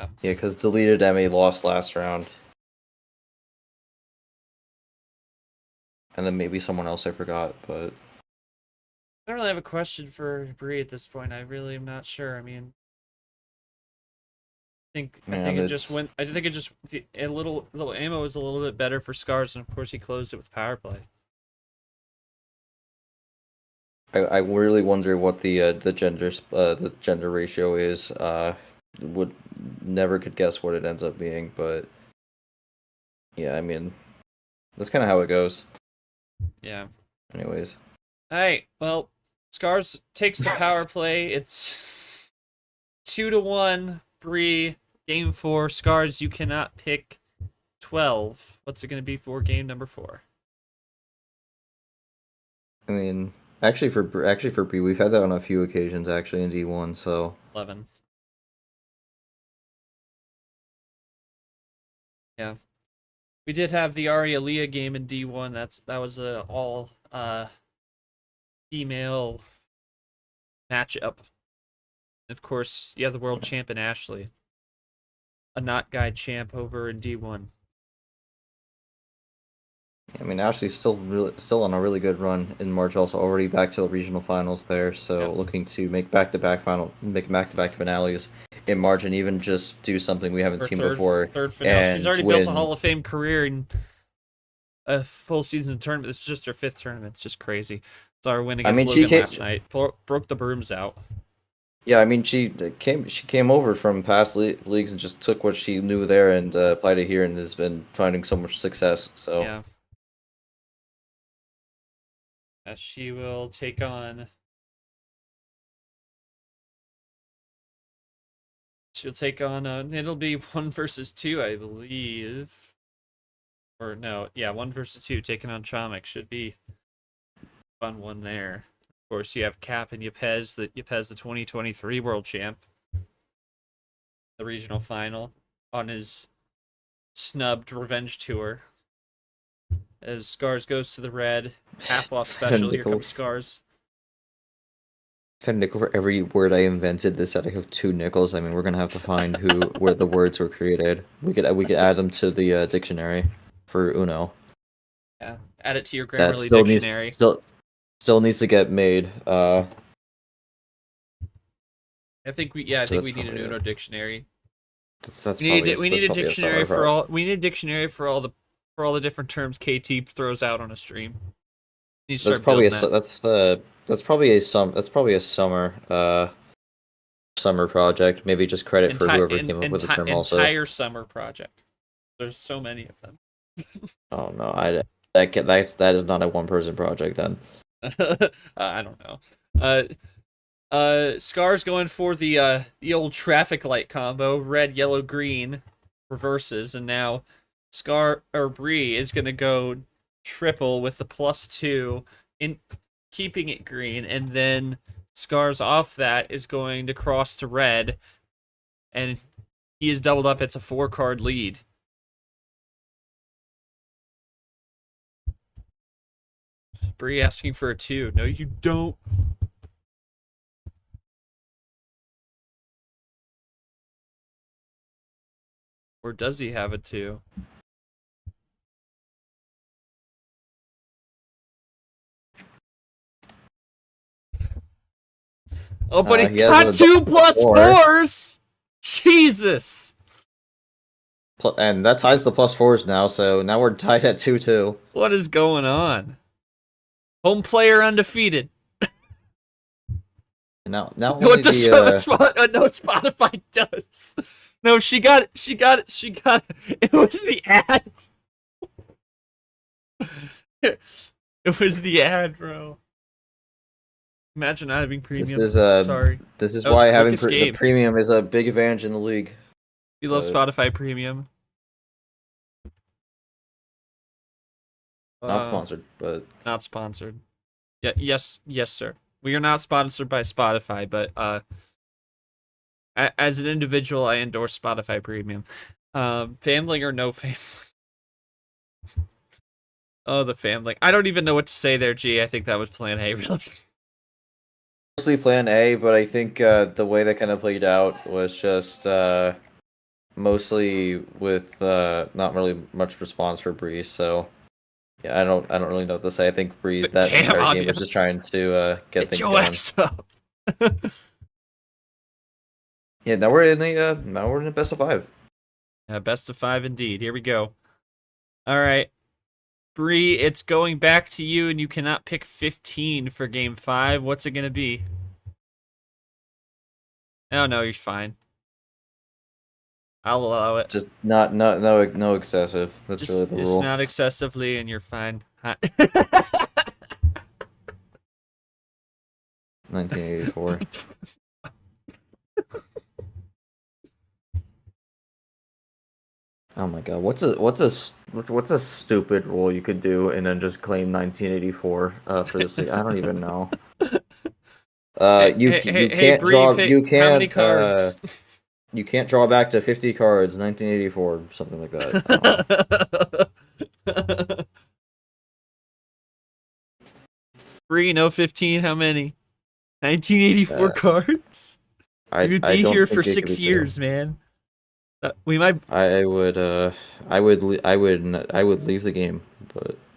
Oh. yeah, because deleted MA lost last round, and then maybe someone else I forgot, but. I don't really have a question for Brii at this point. I really am not sure. I mean, I think it just went. I think it just a little ammo was a little bit better for Scars, and of course he closed it with power play. I really wonder what the gender ratio is. Would never could guess what it ends up being, but yeah, I mean, that's kind of how it goes. Yeah. Anyways. All right. Well, Scars takes the power play. It's 2-1. Brii, game 4. Scars, you cannot pick 12. What's it going to be for game number 4? I mean, actually for Brie, we've had that on a few occasions actually in D1. So 11. Yeah, we did have the Aria Leah game in D1. That was a all female matchup. Of course, you have the world champ in Ashley, a not guide champ over in D1. I mean, Ashley's still on a really good run in March. Also, already back to the regional finals there. So Yep. looking to make back-to-back finales in March, and even just do something we haven't Her seen before. third finale. She's And already built a win. Hall of Fame career in a full season tournament. It's just her 5th tournament. It's just crazy. Saw her win against Logan last night. Broke the brooms out. Yeah, I mean, she came over from past leagues and just took what she knew there and applied it here, and has been finding so much success. So Yeah. As she will take on. She'll take on. It'll be 1 versus 2, I believe. Or no, yeah, 1 versus 2 taking on Chomik should be a fun one there. Of course, you have Cap and Yepes, the 2023 world champ, the regional final on his snubbed revenge tour. As Scars goes to the red, half off special. Here comes Scars. I've had nickel for every word I invented this set. I have 2 nickels. I mean, we're gonna have to find where the words were created. We could add them to the dictionary for Uno. Yeah, add it to your That Grammarly still dictionary. still needs to get made. I think we So need an Uno dictionary. We need a dictionary for all. We need a dictionary for all the different terms KT throws out on a stream. That's probably a summer project. Maybe just credit for whoever came up with the term also. Entire summer project. There's so many of them. Oh no, that is not a 1-person project then. I don't know. Scar's going for the old traffic light combo, red, yellow, green, reverses, and now Brii is gonna go triple with the +2 in keeping it green, and then Scars off that is going to cross to red, and he is doubled up. It's a 4-card lead. Brii asking for a 2. No, you don't. Or does he have a 2? Oh, but he's he has got a 2 plus four. 4s. Jesus. And that ties the +4s now, so now we're tied at 2-2. What is going on? Home player undefeated. Now No, only it does. the No, Spotify does. No, she got it. She got it. It was the ad. It was the ad, bro. Imagine not having premium. Sorry. This is That was why quick having the escape. premium is a big advantage in the league. You love But- Spotify Premium. Not sponsored, but Not sponsored. Yeah. Yes, sir. We are not sponsored by Spotify, but as an individual, I endorse Spotify Premium. Family or no family? Oh, the family. I don't even know what to say there, G. I think that was Plan A, really. mostly Plan A. But I think the way that kind of played out was just mostly with not really much response for brii. So yeah, I don't really know what to say. I think brii But that damn, entire Anya. game was just trying to get things your going. ass up. Yeah, now we're in the best of 5. Best of 5 indeed. Here we go. All right. Bree, it's going back to you, and you cannot pick 15 for game 5. What's it going to be? Oh, no, you're fine. I'll allow it. Just no excessive. That's really the Just rule. not excessively, and you're fine. 1984. Oh my god, what's a stupid rule you could do and then just claim 1984 for this league? I don't even know. You can't Bree, draw. how You can't. many cards? You can't draw back to 50 cards. 1984, something like that. I don't know. Bree, no 15. How many? 1984 cards. I You'd I be don't here think for it could 6 be years, man. We might. I would leave the game,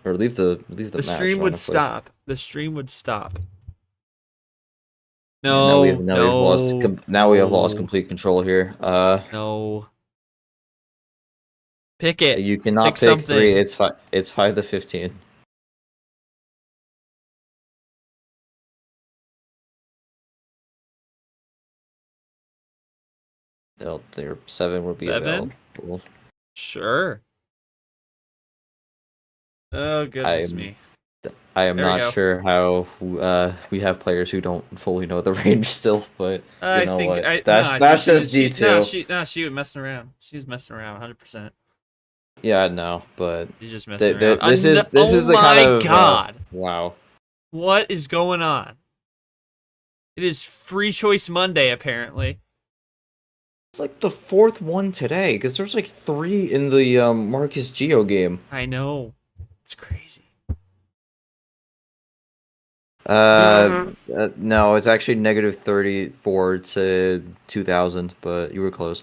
or leave the The match. stream would honestly. stop. The stream would stop. Yeah, No, now we have lost no, complete control here. No. Pick it. You cannot Pick pick something. 3. It's 5 to 15. Their 7 would be 7? available. Sure. Oh goodness I'm- me. I am There we go. not sure how we have players who don't fully know the range still, but I know think what? That's just D2. She was messing around. She was messing around 100%. Yeah, I know, but She's just messing Th- around. this is the my kind of god. wow. What is going on? It is Free Choice Monday, apparently. It's like the 4th one today because there's like 3 in the Marcus Geo game. I know. It's crazy. No, it's actually negative 34 to 2000, but you were close.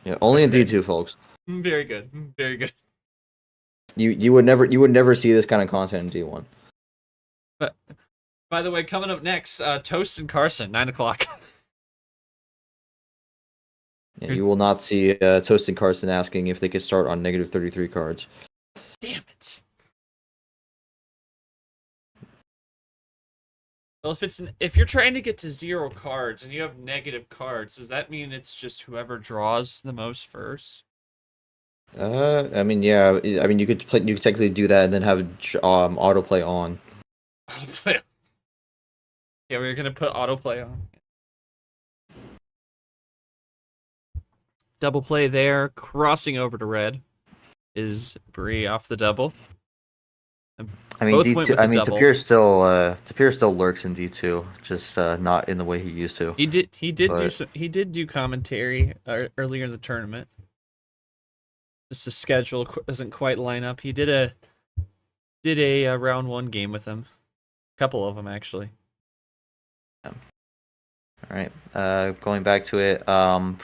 Yeah, only in D2, folks. Very good. Very good. You would never see this kind of content in D1. But by the way, coming up next, Toast and Carson, 9 o'clock. Yeah, you will not see Toast and Carson asking if they could start on negative 33 cards. Damn it. Well, if you're trying to get to 0 cards and you have negative cards, does that mean it's just whoever draws the most first? I mean, yeah. I mean, you could technically do that and then have autoplay on. Autoplay. Yeah, we're gonna put autoplay on. Double play there, crossing over to red is Bree off the double. I mean, Both went D2. with I a mean, double. Tapir still lurks in D2, just not in the way he used to. He did But- do commentary earlier in the tournament. Just the schedule doesn't quite line up. He did a round 1 game with him. A couple of them actually. All right. Going back to it.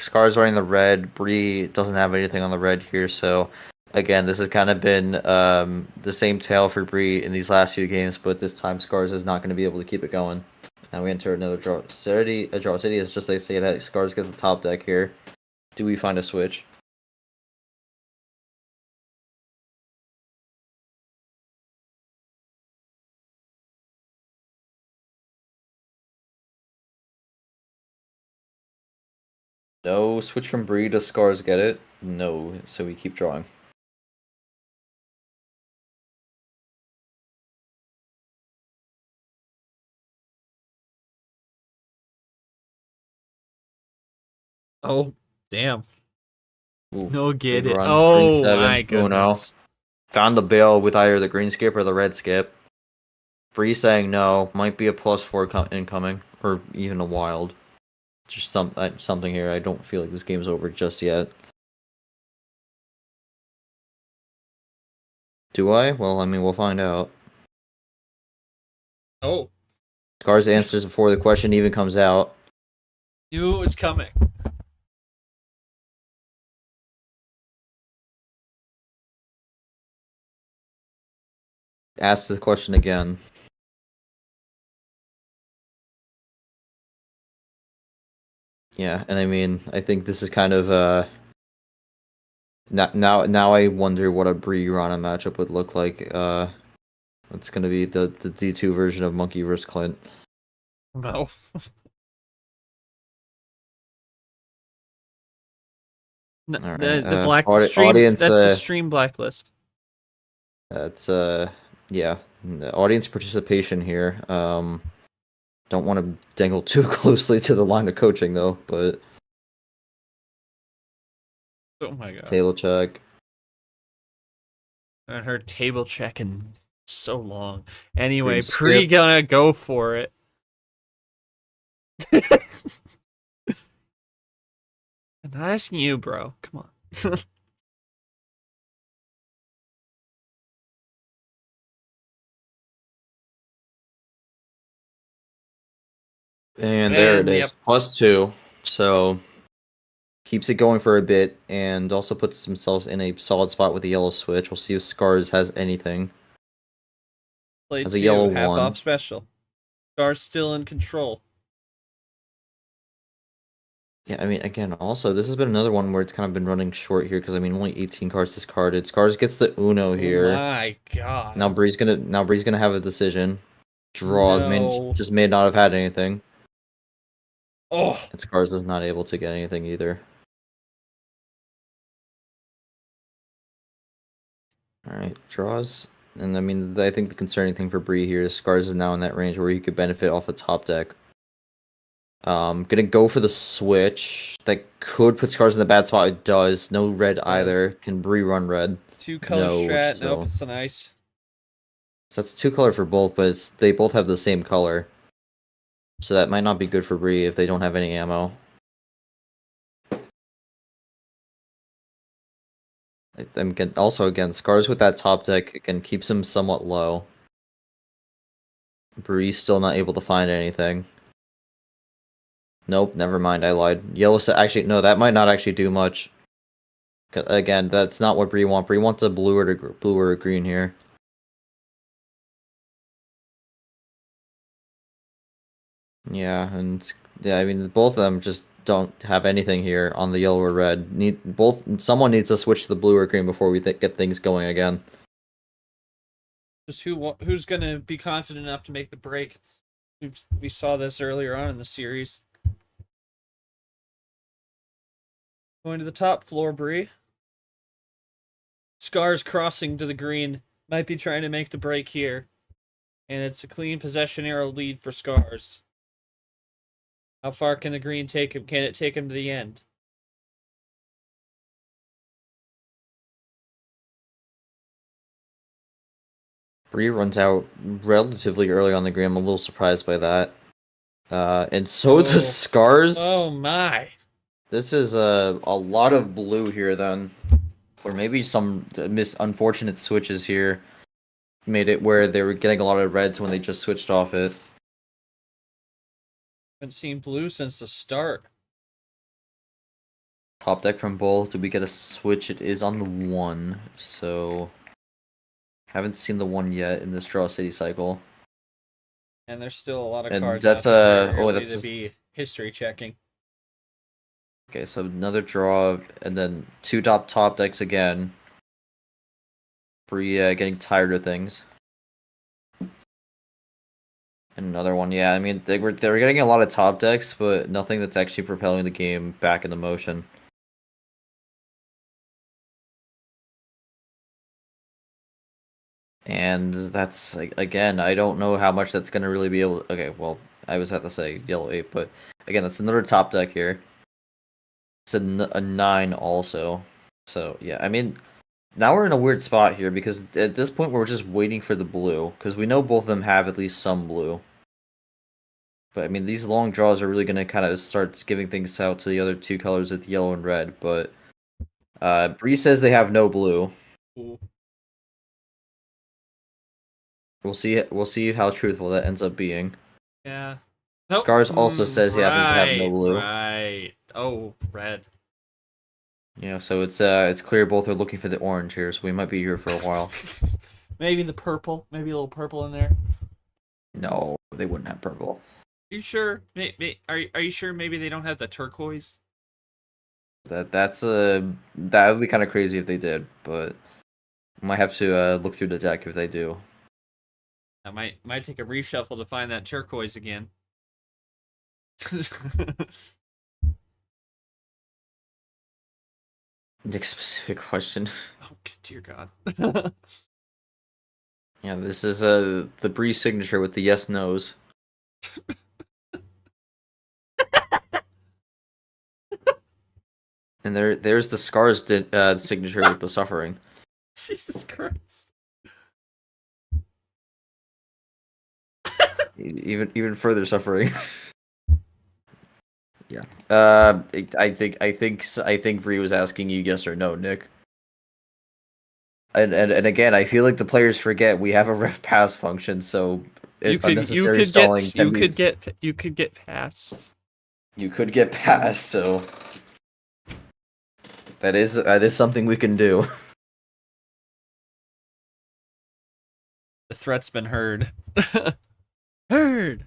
Scar's running the red. Bree doesn't have anything on the red here, so again, this has kind of been the same tale for Bree in these last few games, but this time Scars is not going to be able to keep it going. Now we enter another draw city. A draw city is just they say that Scars gets the top deck here. Do we find a switch? No. Switch from brii. Does Scars get it? No. So we keep drawing. Oh, damn. Ooh, No get big it. runs, Oh, green 7, my Uno. goodness. Found the bail with either the green skip or the red skip. Bree saying no. Might be a +4 incoming, or even a wild. Just something here. I don't feel like this game's over just yet. Do I? Well, I mean, we'll find out. Oh, Scars answers before the question even comes out. knew it was coming. Asks the question again. Yeah, and I mean, I think this is kind of now I wonder what a Bree Rana matchup would look like. It's gonna be the D2 version of Monkey vs Clint. No. No, All the right, black stream. audience. That's the stream blacklist. That's yeah, the audience participation here. Don't want to dangle too closely to the line of coaching though, but Oh my god. table check. I haven't heard table check in so long. Anyway, Green Pre skip. gonna go for it. I'm not asking you, bro. Come on. And there it And, is, +2. So keeps it going for a bit, and also puts themselves in a solid spot with the yellow switch. We'll see if Scars has anything. Play Has a 2, yellow half 1. off special. Star's still in control. Yeah, I mean, again, also this has been another one where it's kind of been running short here because I mean, only 18 cards discarded. Scars gets the Uno Oh here. my god. Now Bree's gonna have a decision. Draws No. may not have had anything. Oh. And Scars is not able to get anything either. Alright, draws. And I mean, I think the concerning thing for Bree here is Scars is now in that range where he could benefit off a top deck. Gonna go for the switch. That could put Scars in the bad spot. It does. No red either. Can Bree run red? 2-color No, strat. so- Nope, it's an ice. So that's 2 color for both, but they both have the same color. So that might not be good for Bree if they don't have any ammo. Also, again, Scars with that top deck again keeps him somewhat low. Bree's still not able to find anything. Nope, never mind, I lied. Yellow actually, no, that might not actually do much. Again, that's not what Bree wants. Bree wants a blue or a green here. Yeah, and yeah, I mean both of them just don't have anything here on the yellow or red. Someone needs to switch to the blue or green before we get things going again. Just who's gonna be confident enough to make the break? We saw this earlier on in the series. Going to the top floor, Bree. Scars crossing to the green. Might be trying to make the break here. And it's a clean possession arrow lead for Scars. How far can the green take him? Can it take him to the end? Bree runs out relatively early on the green. I'm a little surprised by that. And so does Scars. Oh my. This is a lot of blue here then. Or maybe some unfortunate switches here made it where they were getting a lot of reds when they just switched off it. Haven't seen blue since the start. Top deck from both. Did we get a switch? It is on the 1, so haven't seen the 1 yet in this Draw City cycle. And there's still a lot of And cards that's out there oh, ready that's to be history checking. okay. So another draw, and then 2 top decks again. Brii getting tired of things. And another one, yeah. I mean, they were getting a lot of top decks, but nothing that's actually propelling the game back into motion. And that's like, again, I don't know how much that's gonna really be able to, okay, well, I was about to say yellow 8, but again, that's another top deck here. It's a 9 also. So yeah, I mean, now we're in a weird spot here because at this point we're just waiting for the blue because we know both of them have at least some blue. But I mean, these long draws are really gonna kind of start giving things out to the other 2 colors with yellow and red. But Brii says they have no blue. Ooh. We'll see. We'll see how truthful that ends up being. Yeah. Nope. Scars also says he happens to have no blue. Right. Oh, red. Yeah, so it's clear both are looking for the orange here, so we might be here for a while. Maybe the purple. Maybe a little purple in there. No, they wouldn't have purple. You sure? Are you sure? Maybe they don't have the turquoise. That would be kind of crazy if they did, but might have to look through the deck if they do. I might take a reshuffle to find that turquoise again. Next specific question. Oh dear God. Yeah, this is the Brii signature with the yes nos. And there's the Scars signature with the suffering. Jesus Christ. Even further suffering. Yeah. I think Brii was asking you yes or no, Nick. And again, I feel like the players forget we have a ref pass function, so You could get past. You could get past, so that is something we can do. The threat's been heard. Heard.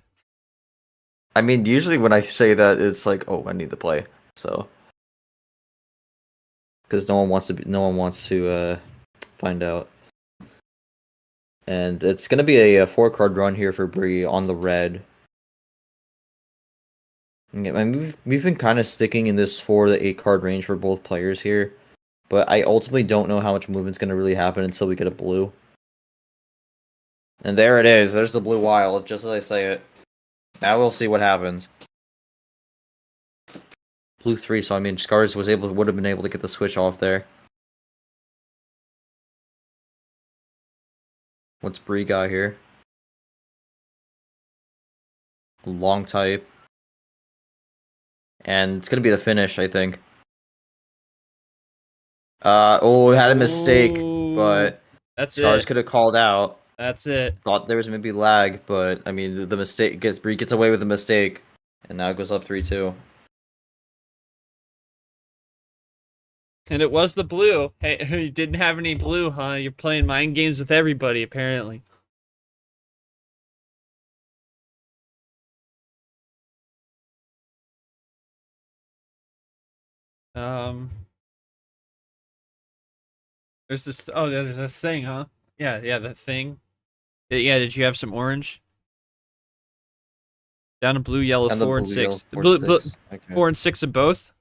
I mean, usually when I say that, it's like, oh, I need to play, so because no one wants to find out. And it's gonna be a 4-card run here for Brii on the red. Yeah, I mean, we've been kind of sticking in this 4 to 8 card range for both players here, but I ultimately don't know how much movement's gonna really happen until we get a blue. And there it is. There's the blue wild, just as I say it. Now we'll see what happens. Blue 3, so I mean, Scars would have been able to get the switch off there. What's Brii got here? Long type. And it's gonna be the finish, I think. Oh, had a mistake, but that's Scars it. could have called out. That's it. Thought there was maybe lag, but I mean, the mistake Brii gets away with the mistake, and now it goes up 3-2. And it was the blue. Hey, you didn't have any blue, huh? You're playing mind games with everybody, apparently. There's this. Oh, there's this thing, huh? Yeah, that thing. Yeah, did you have some orange? Down to blue, yellow, And the 4 and blue, 6. yellow, 4, 6. Okay. 4 and 6 of both?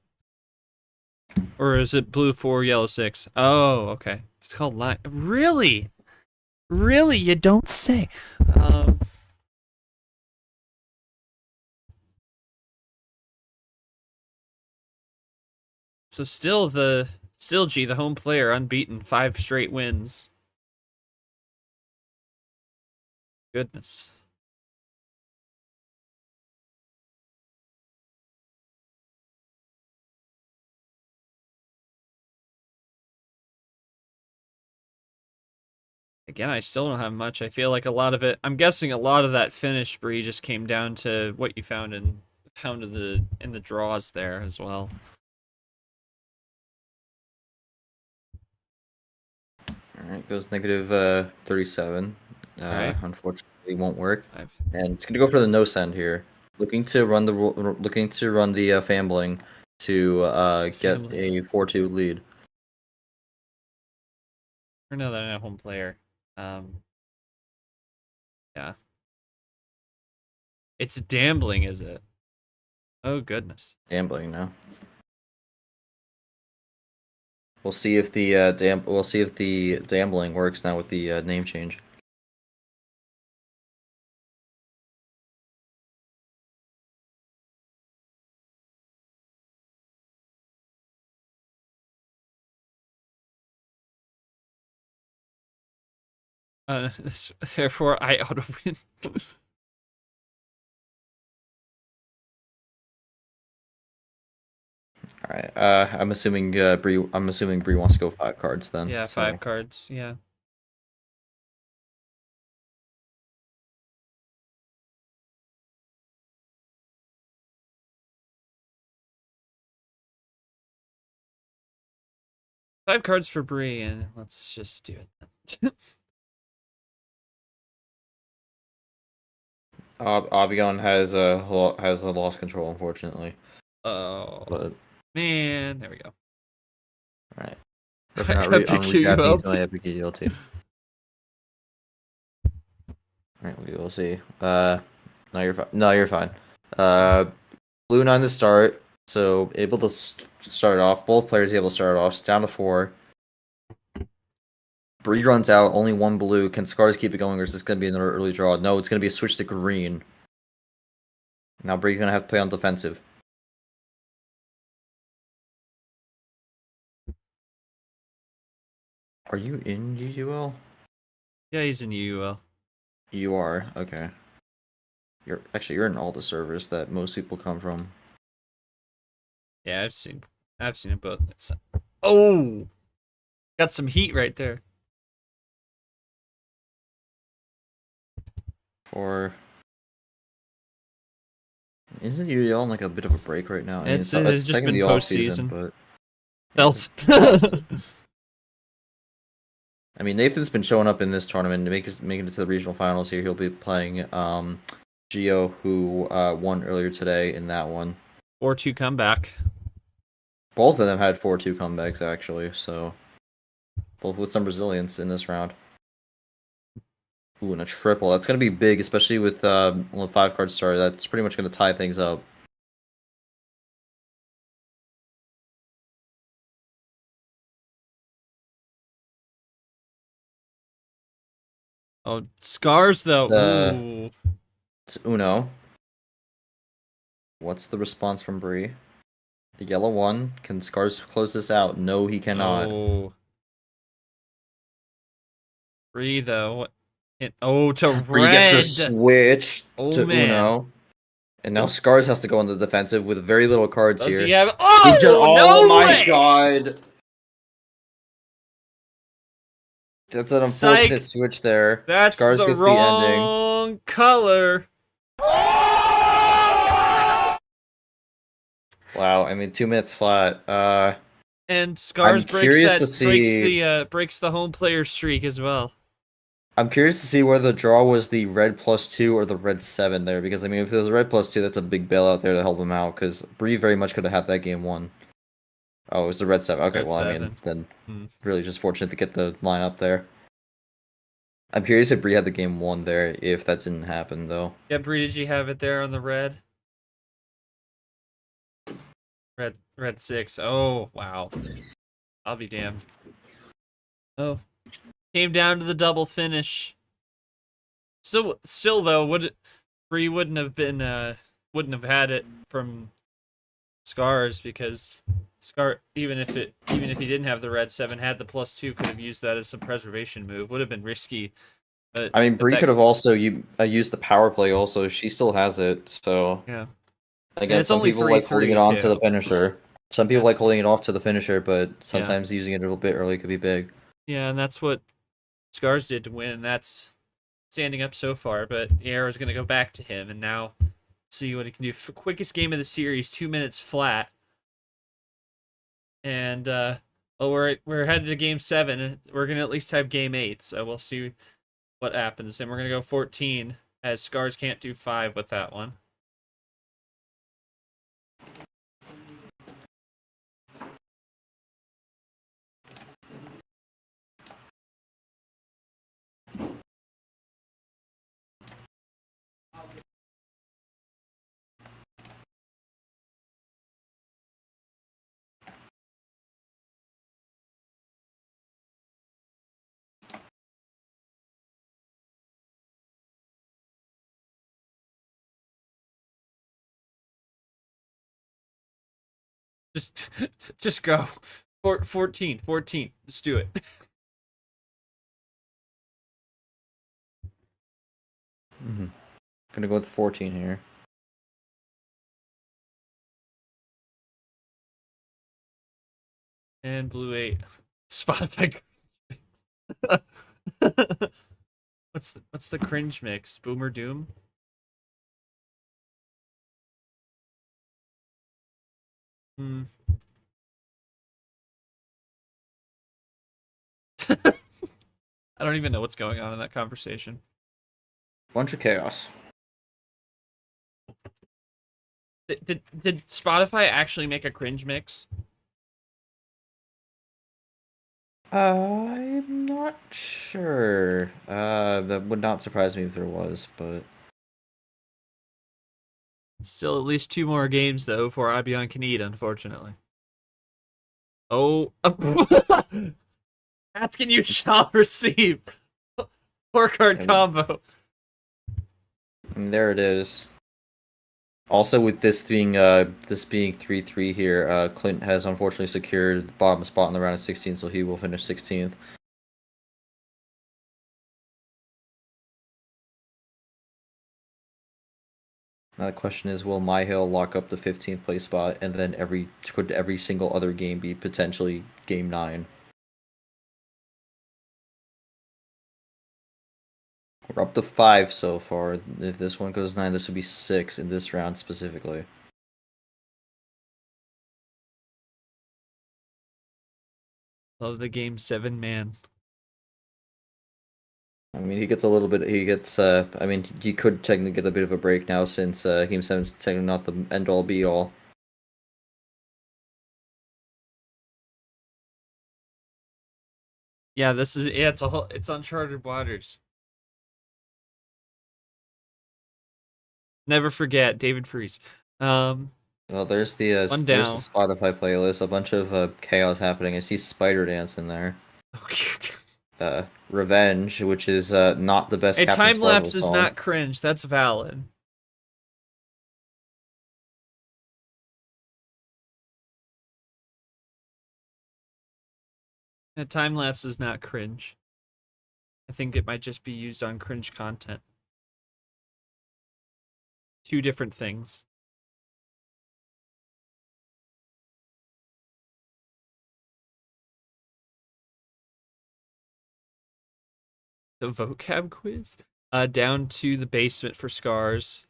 Or is it blue 4, yellow 6? Oh, okay. It's called line. Really? Really? You don't say. So still G, the home player, unbeaten, 5 straight wins. Goodness. Again, I still don't have much. I feel like a lot of it. I'm guessing a lot of that finish, Brii, just came down to what you found in the draws there as well. Alright, goes negative 37. Alright. Unfortunately. It won't work, 5. and it's gonna go for the no send here. Looking to run the fambling to get Fambling. a 4-2 lead. Or no, they're not a home player. Yeah. It's Dambling, is it? Oh goodness. Gambling now. We'll see if the Dambling works now with the name change. Therefore, I auto win. All right. I'm assuming Bree wants to go 5 cards then. Yeah, so- 5 cards. Yeah. Five cards for Brii, and let's just do it then. Abigail has lost control, unfortunately. Oh But man, there we go. all right. Epic ULT. Epic ULT. All right, we will see. No, you're fine. No, you're fine. Blue 9 to start, so able to start off. Both players able to start off. It's down to 4. Bree runs out. Only 1 blue. Can Scars keep it going, or is this going to be another early draw? No, it's going to be a switch to green. Now Bree's going to have to play on defensive. Are you in UUL? Yeah, he's in UUL. You are, okay. You're in all the servers that most people come from. Yeah, I've seen it both. Oh, got some heat right there. Isn't UUL on like a bit of a break right now? I mean, It's just technically been the off-season, postseason. but Belt. I mean, Nathan's been showing up in this tournament, making it to the regional finals here. He'll be playing Gio, who won earlier today in that one. 4-2 comeback. Both of them had 4-2 comebacks, actually, so both with some resilience in this round. Ooh, and a triple. That's going to be big, especially with 5-card starter. That's pretty much going to tie things up. Oh, Scars though. Ooh. It's Uno. What's the response from Bree? The yellow 1. Can Scars close this out? No, he cannot. Oh. Brii though. To Bree red. gets the switch to man. Uno. And now Scars has to go on the defensive with very little cards Does here. he have? Oh, oh no my way! god! That's an unfortunate Psych. switch there. That's Scars the gets the ending. wrong color. Wow, I mean 2 minutes flat. And Scars I'm breaks curious that to see- breaks the home player streak as well. I'm curious to see whether the draw was the red +2 or the red 7 there, because I mean if it was red +2, that's a big bailout there to help him out, because Bree very much could have had that game won. Oh, it was the red 7. Okay, Red well, I 7. mean, then really just fortunate to get the line up there. I'm curious if Bree had the game won there, if that didn't happen, though. Yeah, Brie, did you have it there on the red? Red 6. Oh, wow. I'll be damned. Oh. Came down to the double finish. Still though, Brie wouldn't have had it from Scars, because even if he didn't have the red 7, had the +2, could have used that as some preservation move. Would have been risky. But I mean, Bree could have also used the power play also. She still has it, so... Yeah. Again, it's some only people like holding it 3-3 on to too. the finisher. Some people like holding it off to the finisher, but sometimes using it a little bit early could be big. Yeah, and that's what Scars did to win. That's standing up so far, but the arrow's going to go back to him, and now see what he can do. Quickest game of the series, 2 minutes flat. And well, we're headed to game 7. We're going to at least have game 8, so we'll see what happens. And we're going to go 14. as Scars can't do 5 with that one. Just, just go. 14. Let's do it. Gonna go with 14 here. And blue 8. Spotify. what's the cringe mix? Boomer Doom? Hmm. I don't even know what's going on in that conversation. Bunch of chaos. Did Spotify actually make a cringe mix? I'm not sure. That would not surprise me if there was, but Still at least 2 more games, though, for Albion can eat, unfortunately. Oh. Asking you shall receive. 4-card combo. and there it is. Also, with this being 3-3 here, Clint has unfortunately secured the bottom spot in the round of 16, so he will finish 16th. Now the question is, will MyHill lock up the 15th place spot, and then could every single other game be potentially game 9? We're up to 5 so far. If this one goes 9, this would be 6 in this round specifically. Love the game 7 man. I mean, he gets a little bit. He gets. I mean, he could technically get a bit of a break now since Game 7's technically not the end all be all. Yeah, it's uncharted waters. Never forget David Freeze. Well, there's the One there's down. the Spotify playlist. A bunch of chaos happening. I see Spider Dance in there. Revenge, which is not the best. A Captain time lapse Sparkle is song. not cringe. That's valid. A time lapse is not cringe. I think it might just be used on cringe content. 2 different things. The vocab quiz? Down to the basement for Scars.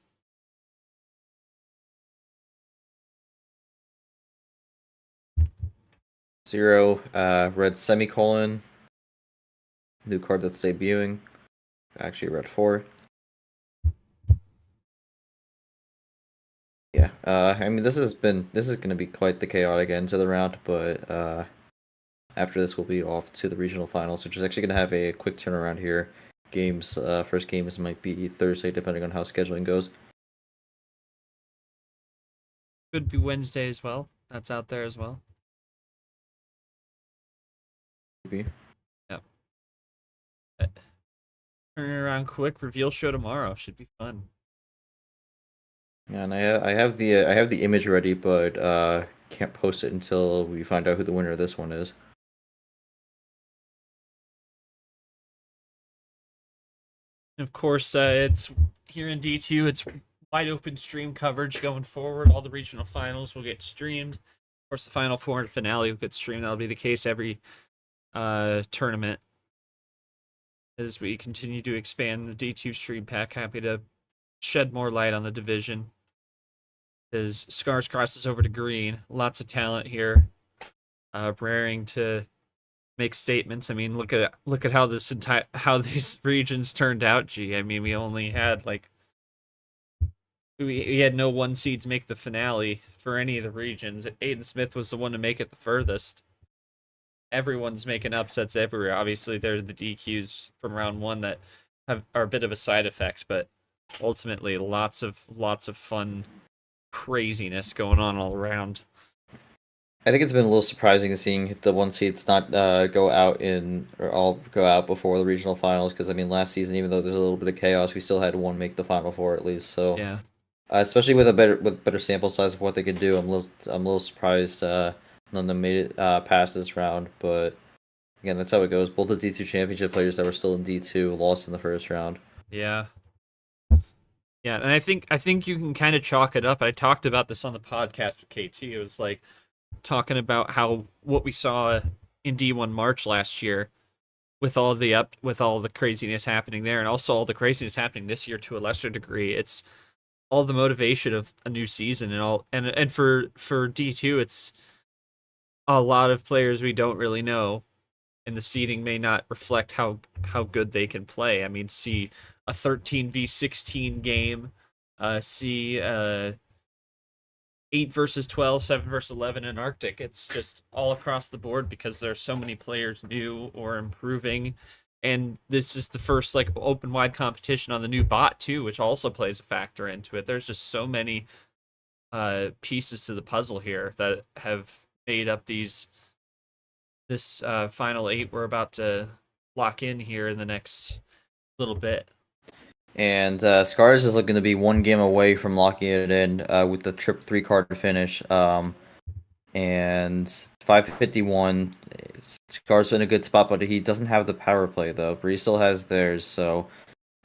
Zero, red semicolon. New card that's debuting. Actually, red 4. Yeah, I mean, this is going to be quite the chaotic end to the round, but after this, we'll be off to the regional finals, which is actually going to have a quick turnaround here. First games might be Thursday, depending on how scheduling goes. Could be Wednesday as well. That's out there as well. Maybe. Yep. Turning around quick. Reveal show tomorrow. Should be fun. Yeah, and I have the image ready, but can't post it until we find out who the winner of this one is. Of course, it's here in D2. It's wide open stream coverage going forward. All the regional finals will get streamed. Of course, the Final Four and finale will get streamed. That'll be the case every tournament as we continue to expand the D2 stream pack. Happy to shed more light on the division as Scars crosses over to green. Lots of talent here. Raring to make statements. I mean, look at how how these regions turned out. Gee, I mean, we only had like we had no one seeds make the finale for any of the regions. Aiden Smith was the one to make it the furthest. Everyone's making upsets everywhere. Obviously, there are the DQs from round one that are a bit of a side effect, but ultimately, lots of fun craziness going on all around. I think it's been a little surprising seeing the one seeds not go out or all go out before the regional finals. Because I mean, last season, even though there's a little bit of chaos, we still had one make the final four at least. So Yeah. Especially with better sample size of what they could do, I'm a little surprised none of them made it past this round. But again, that's how it goes. Both the D2 championship players that were still in D2 lost in the first round. Yeah. Yeah, and I think you can kind of chalk it up. I talked about this on the podcast with KT. It was like talking about how what we saw in D1 March last year with all the craziness happening there, and also all the craziness happening this year to a lesser degree. It's all the motivation of a new season and for D2 it's a lot of players we don't really know, and the seeding may not reflect how good they can play. I mean, see a 13v16 game, see 8 versus 12, 7 versus 11 in Arctic. It's just all across the board because there's so many players new or improving. And this is the first like open wide competition on the new bot too, which also plays a factor into it. There's just so many pieces to the puzzle here that have made up this final 8 we're about to lock in here in the next little bit. And Scars is looking to be one game away from locking it in with the trip 3-card finish. And 551. Scars in a good spot, but he doesn't have the power play though. Brii still has theirs, so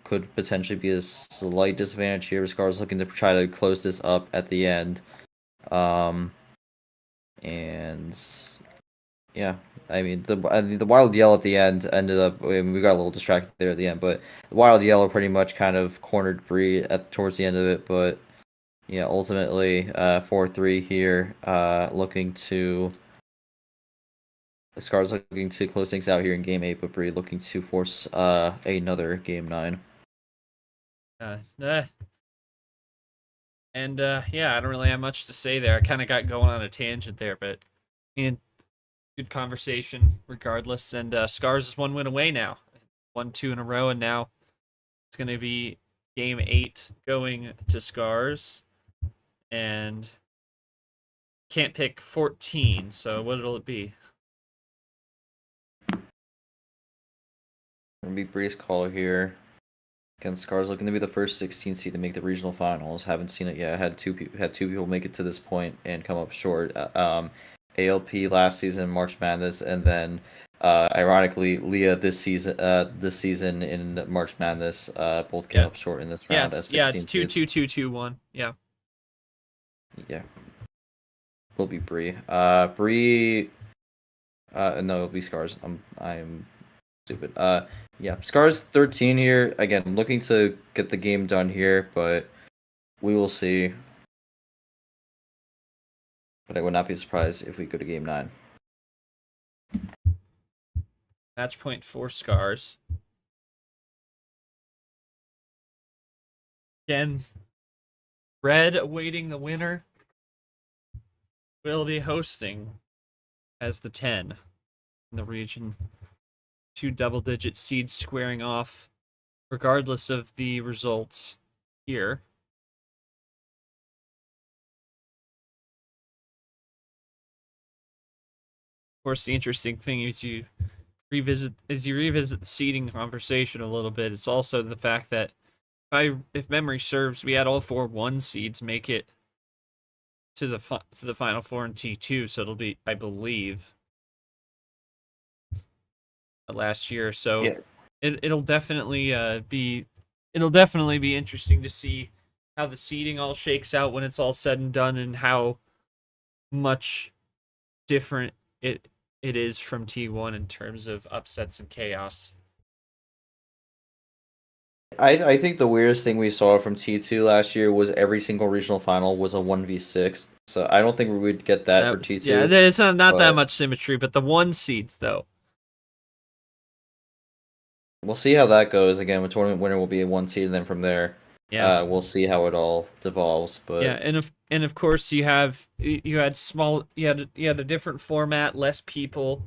could potentially be a slight disadvantage here. Scars looking to try to close this up at the end. And yeah, I mean the wild yell at the end ended up. I mean, we got a little distracted there at the end, but the wild yellow pretty much kind of cornered Brii towards the end of it. But yeah, ultimately 4-3 here, looking to. Scars looking to close things out here in Game 8, but Brii looking to force another Game 9. And yeah, I don't really have much to say there. I kind of got going on a tangent there, but good conversation regardless. And Scars is 1 win away now. 1-2 in a row, and now it's going to be Game 8 going to Scars. And can't pick 14, so what will it be? Gonna be Brii's call here. Again, Scars looking to be the first 16 seed to make the regional finals. Haven't seen it yet. Had two people make it to this point and come up short. ALP last season, March Madness, and then ironically, Leah this season in March Madness, both came up short in this round. It's 2-2-2-2-1. Yeah. Yeah. Will be Brii. Brii. No, it'll be Scars. I'm stupid. Yeah, Scars 13 here. Again, looking to get the game done here, but we will see. But I would not be surprised if we go to Game 9. Match point for Scars. Again, Red awaiting the winner will be hosting as the 10 in the region. 2 double-digit seeds squaring off regardless of the results here. Of course, the interesting thing is you revisit the seeding conversation a little bit. It's also the fact that if memory serves, we had all 4 1 seeds make it to the final 4 in T2, so it'll be, I believe, last year. So yeah. It'll definitely be interesting to see how the seeding all shakes out when it's all said and done, and how much different it is from T1 in terms of upsets and chaos. I think the weirdest thing we saw from T2 last year was every single regional final was a 1v6. So I don't think we would get that for T2. Yeah, it's not that much symmetry, but the 1 seeds though. we'll see how that goes. Again, the tournament winner will be a 1 seed, and then from there, Yeah. we'll see how it all devolves. But Yeah, and of course you had a different format, less people.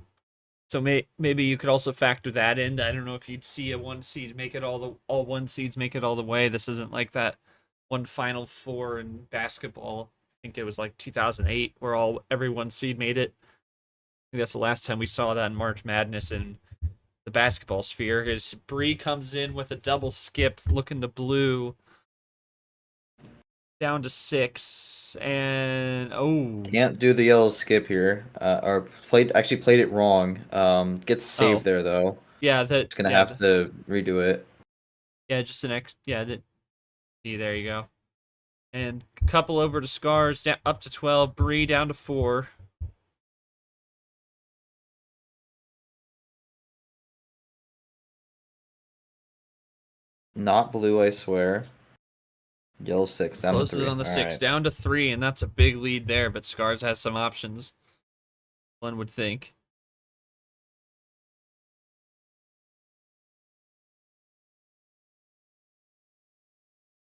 So maybe you could also factor that in. I don't know if you'd see a 1 seed make it all 1 seeds make it all the way. This isn't like that one Final Four in basketball. I think it was like 2008 where every 1 seed made it. I think that's the last time we saw that in March Madness in the basketball sphere. His brii comes in with a double skip, looking to blue. Down to 6, and can't do the yellow skip here. Or played it wrong. Gets saved there though. Yeah, It's gonna have to redo it. Yeah, just an X. Yeah, there you go. And a couple over to Scars, down, up to 12. brii down to 4. Not blue, I swear. Yellow 6 down to 3. Closes it on the 6, right. down to 3, and that's a big lead there. But Scars has some options. One would think.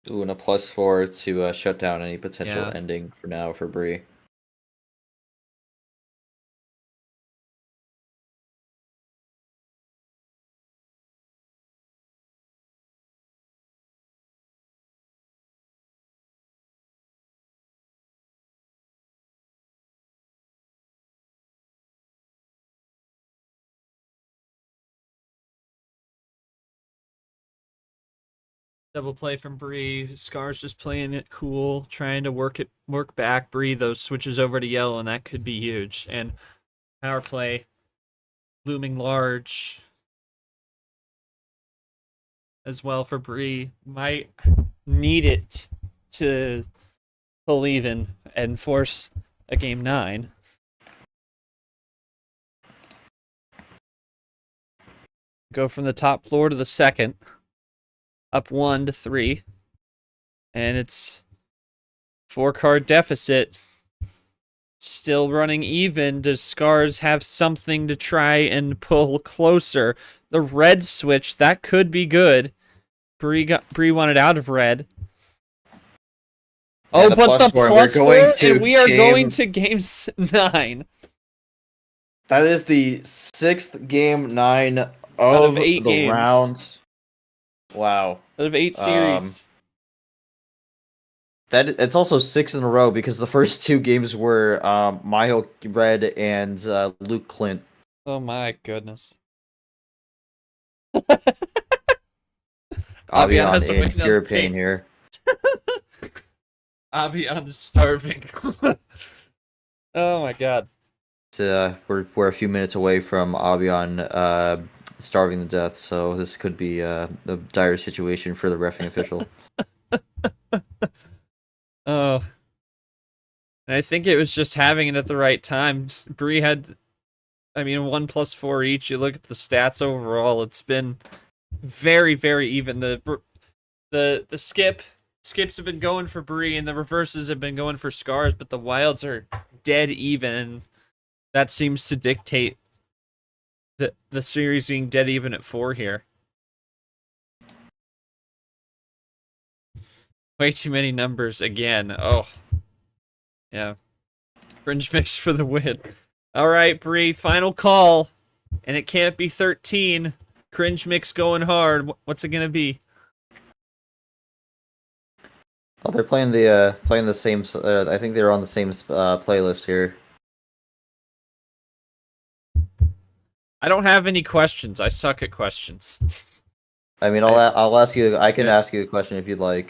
Ooh, and a +4 to shut down any potential ending for now for brii. Double play from brii. Scars just playing it cool, trying to work back. brii those switches over to yellow, and that could be huge. And power play looming large as well for brii. Might need it to pull even and force a game 9. Go from the top floor to the second. Up 1 to 3. And it's 4-card deficit. Still running even. Does Scars have something to try and pull closer? The red switch, that could be good. brii wanted out of red. And but the +4, and we are going to game 9. That is the 6th game 9 Out of 8 the games. round. Wow. Out of 8 series. It's also 6 in a row because the first 2 games were Mayo Red and Luke Clint. Oh my goodness. Avian has to in make pure another pain here. Avian is starving. Oh my god. We're a few minutes away from Avian starving to death, so this could be a dire situation for the reffing official. Oh. And I think it was just having it at the right time. brii had, 1 + 4 each. You look at the stats overall, it's been very, very even. The skips have been going for brii, and the reverses have been going for Scars, but the wilds are dead even, and that seems to dictate the series being dead even at 4 here. Way too many numbers again. Oh. Yeah. Cringe mix for the win. Alright, brii, final call. And it can't be 13. Cringe mix going hard. What's it gonna be? Oh, they're playing the same. I think they're on the same playlist here. I don't have any questions. I suck at questions. I'll ask you. I can ask you a question if you'd like.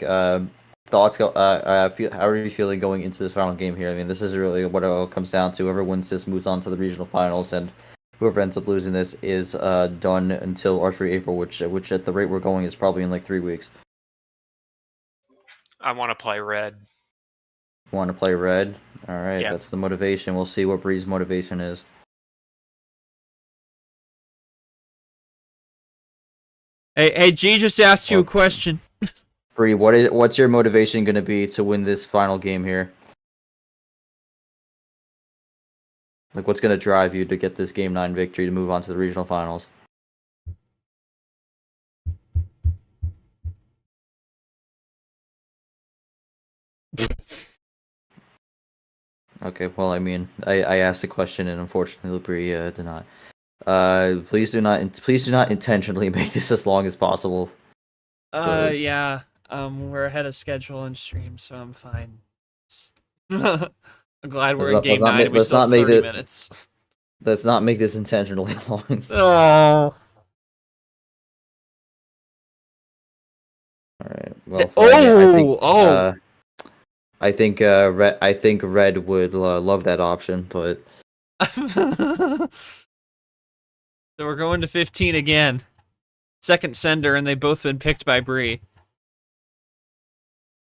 Thoughts? How are you feeling going into this final game here? This is really what it all comes down to. Whoever wins this moves on to the regional finals, and whoever ends up losing this is done until Archery April, which at the rate we're going is probably in like 3 weeks. I want to play red. Want to play red? All right, Yeah. That's the motivation. We'll see what brii's motivation is. Hey, G just asked you a question. brii, what's your motivation going to be to win this final game here? Like, what's going to drive you to get this game 9 victory to move on to the regional finals? Okay, well, I mean, I asked the question, and unfortunately, brii did not. Please do not intentionally make this as long as possible. But- Yeah. We're ahead of schedule and stream, so I'm fine. I'm glad we're in game 9 and we let's still not have make 30 it- minutes. Let's not make this intentionally long. Oh. All right. Well, I think Red would love that option, but So we're going to 15 again. Second sender, and they've both been picked by brii.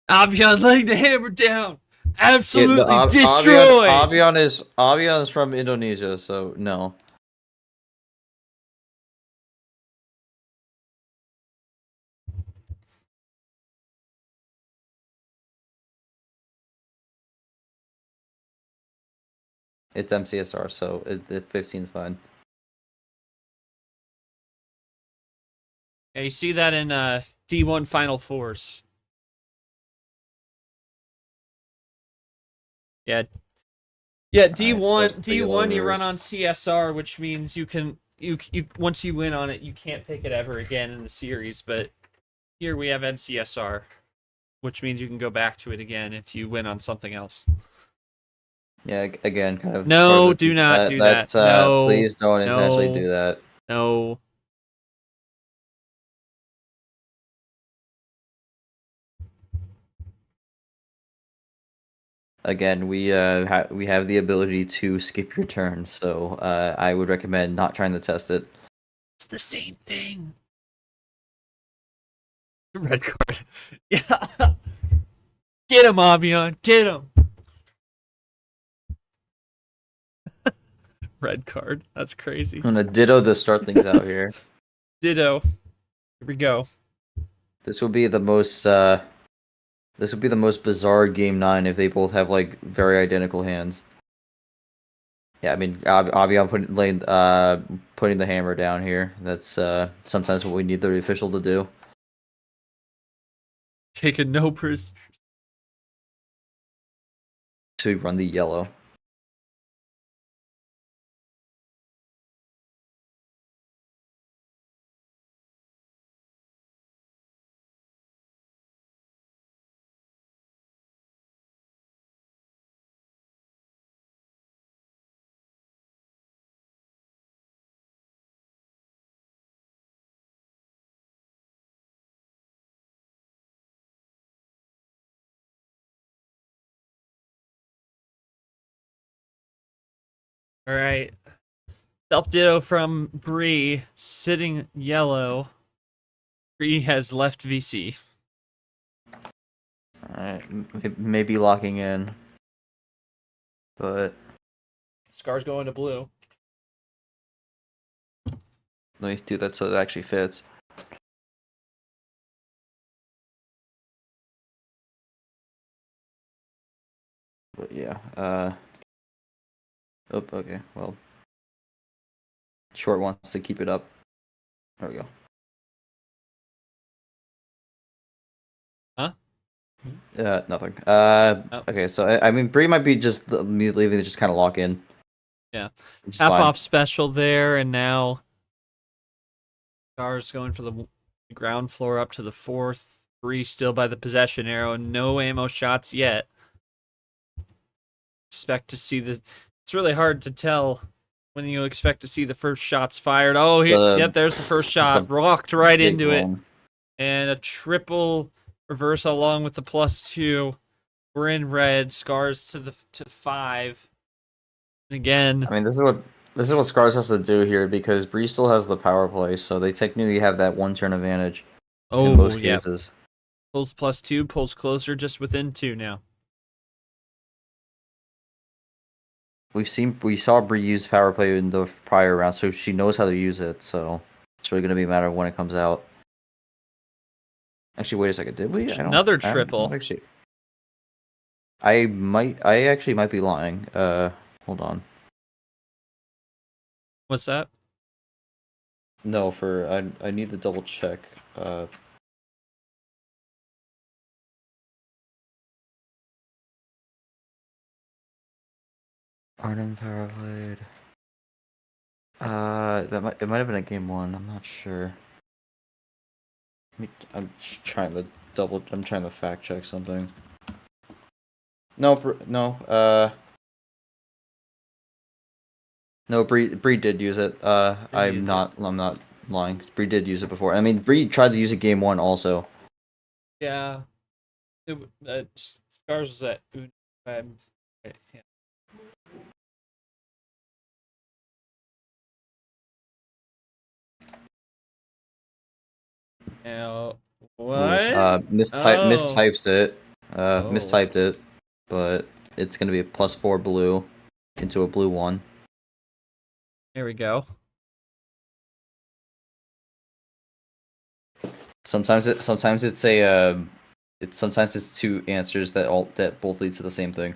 Abion laying the hammer down. Absolutely destroy. Abion is from Indonesia, so no. It's MCSR, so 15 is fine. Yeah, you see that in D1 Final Fours. Yeah. Yeah, D1 you run on CSR, which means you can you once you win on it, you can't pick it ever again in the series, but here we have NCSR, which means you can go back to it again if you win on something else. Yeah, again, kind of. No, do not do that. No, please don't intentionally no. do that. No. Again, we have the ability to skip your turn, so I would recommend not trying to test it. It's the same thing. Red card. Yeah. Get him, Abion. Get him. Red card. That's crazy. I'm gonna ditto to start things out here. Ditto. Here we go. This would be the most bizarre game 9 if they both have like very identical hands. Yeah, I mean, Abion putting the hammer down here. That's sometimes what we need the official to do. Taking no prisoners. To run the yellow. All right. Self ditto from brii, sitting yellow. Brii has left VC. Alright, maybe locking in. But Scar's going to blue. let me do that so it actually fits. But yeah, oh, okay, well. Short wants to keep it up. There we go. Huh? Nothing. Oh. Okay, so I mean, brii might be just me leaving it just kind of lock in. Yeah. Which is Half fine. off special there, and now Scar's going for the ground floor up to the 4th. brii still by the possession arrow. No ammo shots yet. Expect to see the... It's really hard to tell when you expect to see the first shots fired. Oh, yep, there's the first shot. Rocked right into it. And a triple reversal along with the +2. We're in red. Scars to 5. Again. I mean, this is what Scars has to do here because brii still has the power play, so they technically have that one turn advantage in most cases. Pulls +2, pulls closer, just within 2 now. We saw brii use power play in the prior round, so she knows how to use it. So it's really gonna be a matter of when it comes out. Actually, wait a second. Did we? Another triple. Actually, I actually might be lying. Hold on. What's that? No, I need to double check. Arnim power played. It might have been a game 1. I'm not sure. I'm trying to I'm trying to fact check something. No. No, Bree did use it. I'm not lying. Bree did use it before. I mean, Bree tried to use it game 1 also. Yeah. Scars was at yeah. Now, what? Mistypes it. Oh. Mistyped it, but it's gonna be a +4 blue into a blue 1. There we go. Sometimes it's two answers that both lead to the same thing.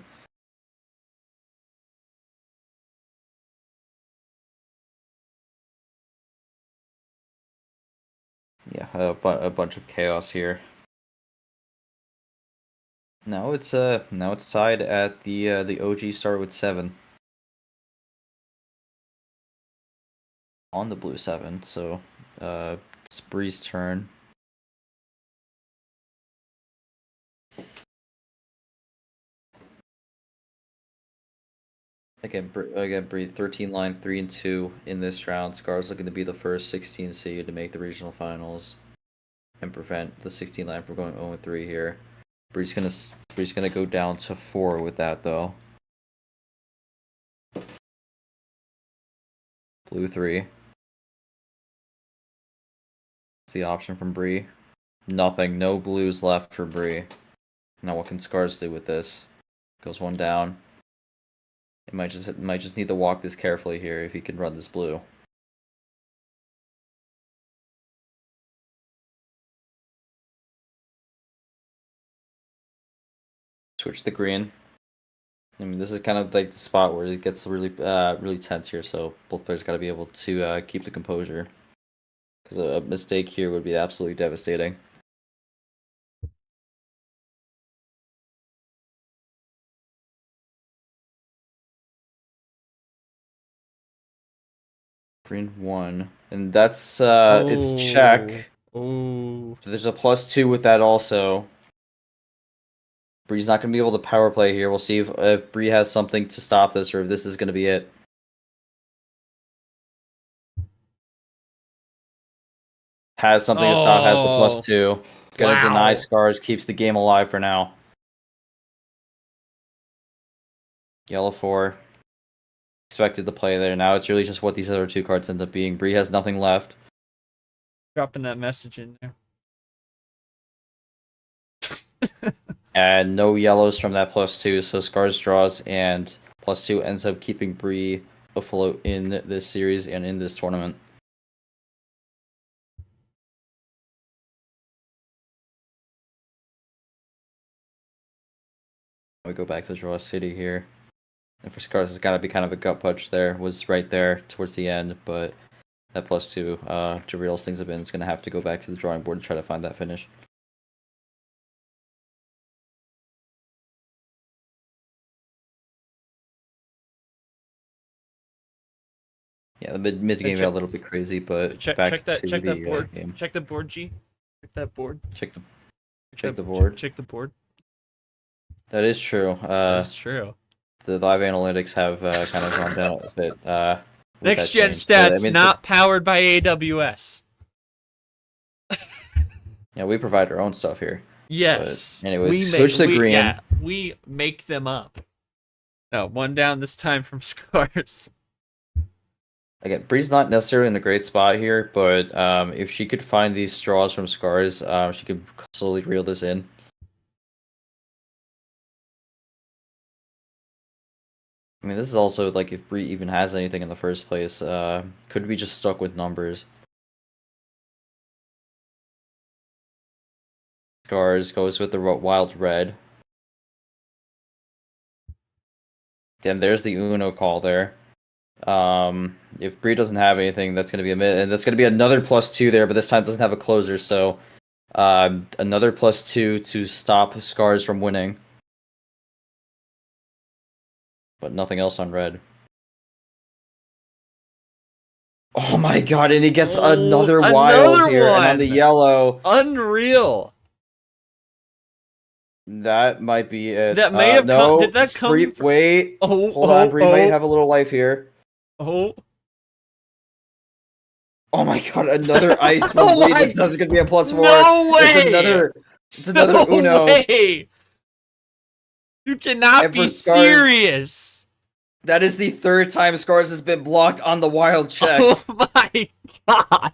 Yeah, a bunch of chaos here. Now it's tied at the OG start with 7 on the blue 7. So it's Bree's turn. Again, Bree 13 line 3 and 2 in this round. Scar's looking to be the first 16 seed to make the regional finals and prevent the 16 line from going 0-3 here. Bree's gonna go down to 4 with that though. Blue 3. What's the option from Bree? Nothing. No blues left for Bree. Now what can Scars do with this? Goes 1 down. It might just need to walk this carefully here if he can run this blue. Switch the green. I mean, this is kind of like the spot where it gets really tense here, so both players got to be able to keep the composure. Because a mistake here would be absolutely devastating. Green 1. And that's it's check. Oh. So there's a +2 with that also. Bree's not going to be able to power play here. We'll see if Bree has something to stop this or if this is going to be it. Has something to stop, has the +2. Gonna deny Scars, keeps the game alive for now. Yellow 4. Expected to play there. Now it's really just what these other 2 cards end up being. Bree has nothing left. Dropping that message in there. And no yellows from that +2, so Scars draws, and +2 ends up keeping Bree afloat in this series and in this tournament. We go back to Draw City here. And for Scars, it's got to be kind of a gut punch there. Was right there towards the end, but that +2 derails things a bit. It's going to have to go back to the drawing board to try to find that finish. Yeah, the mid game got a little bit crazy, but check that board. Game. Check the board, G. Check that board. Check the board. Check the board. That is true. That's true. The live analytics have kind of gone down a bit. Next gen stats not powered by AWS. Yeah, we provide our own stuff here. Yes. But anyways, switch to green. Yeah, we make them up. No, 1 down this time from Scars. Again, Bree's not necessarily in a great spot here, but if she could find these straws from Scars, she could slowly reel this in. I mean, this is also like if Bree even has anything in the first place, could be just stuck with numbers. Scars goes with the wild red. Then there's the Uno call there. If Bree doesn't have anything, that's gonna be and that's gonna be another +2 there, but this time doesn't have a closer, so another +2 to stop Scars from winning. but nothing else on red. Oh my god, and he gets another wild here, and on the one. yellow. Unreal. That might be it. That may have no, did that come Bree, wait, hold on, Bree might have a little life here. Oh. Oh my god, another ice from Oh Bree. my- That's gonna be a +4. No way! It's another No Uno. way! You cannot And be for Scars- serious. That is the third time Scars has been blocked on the wild check. Oh my god.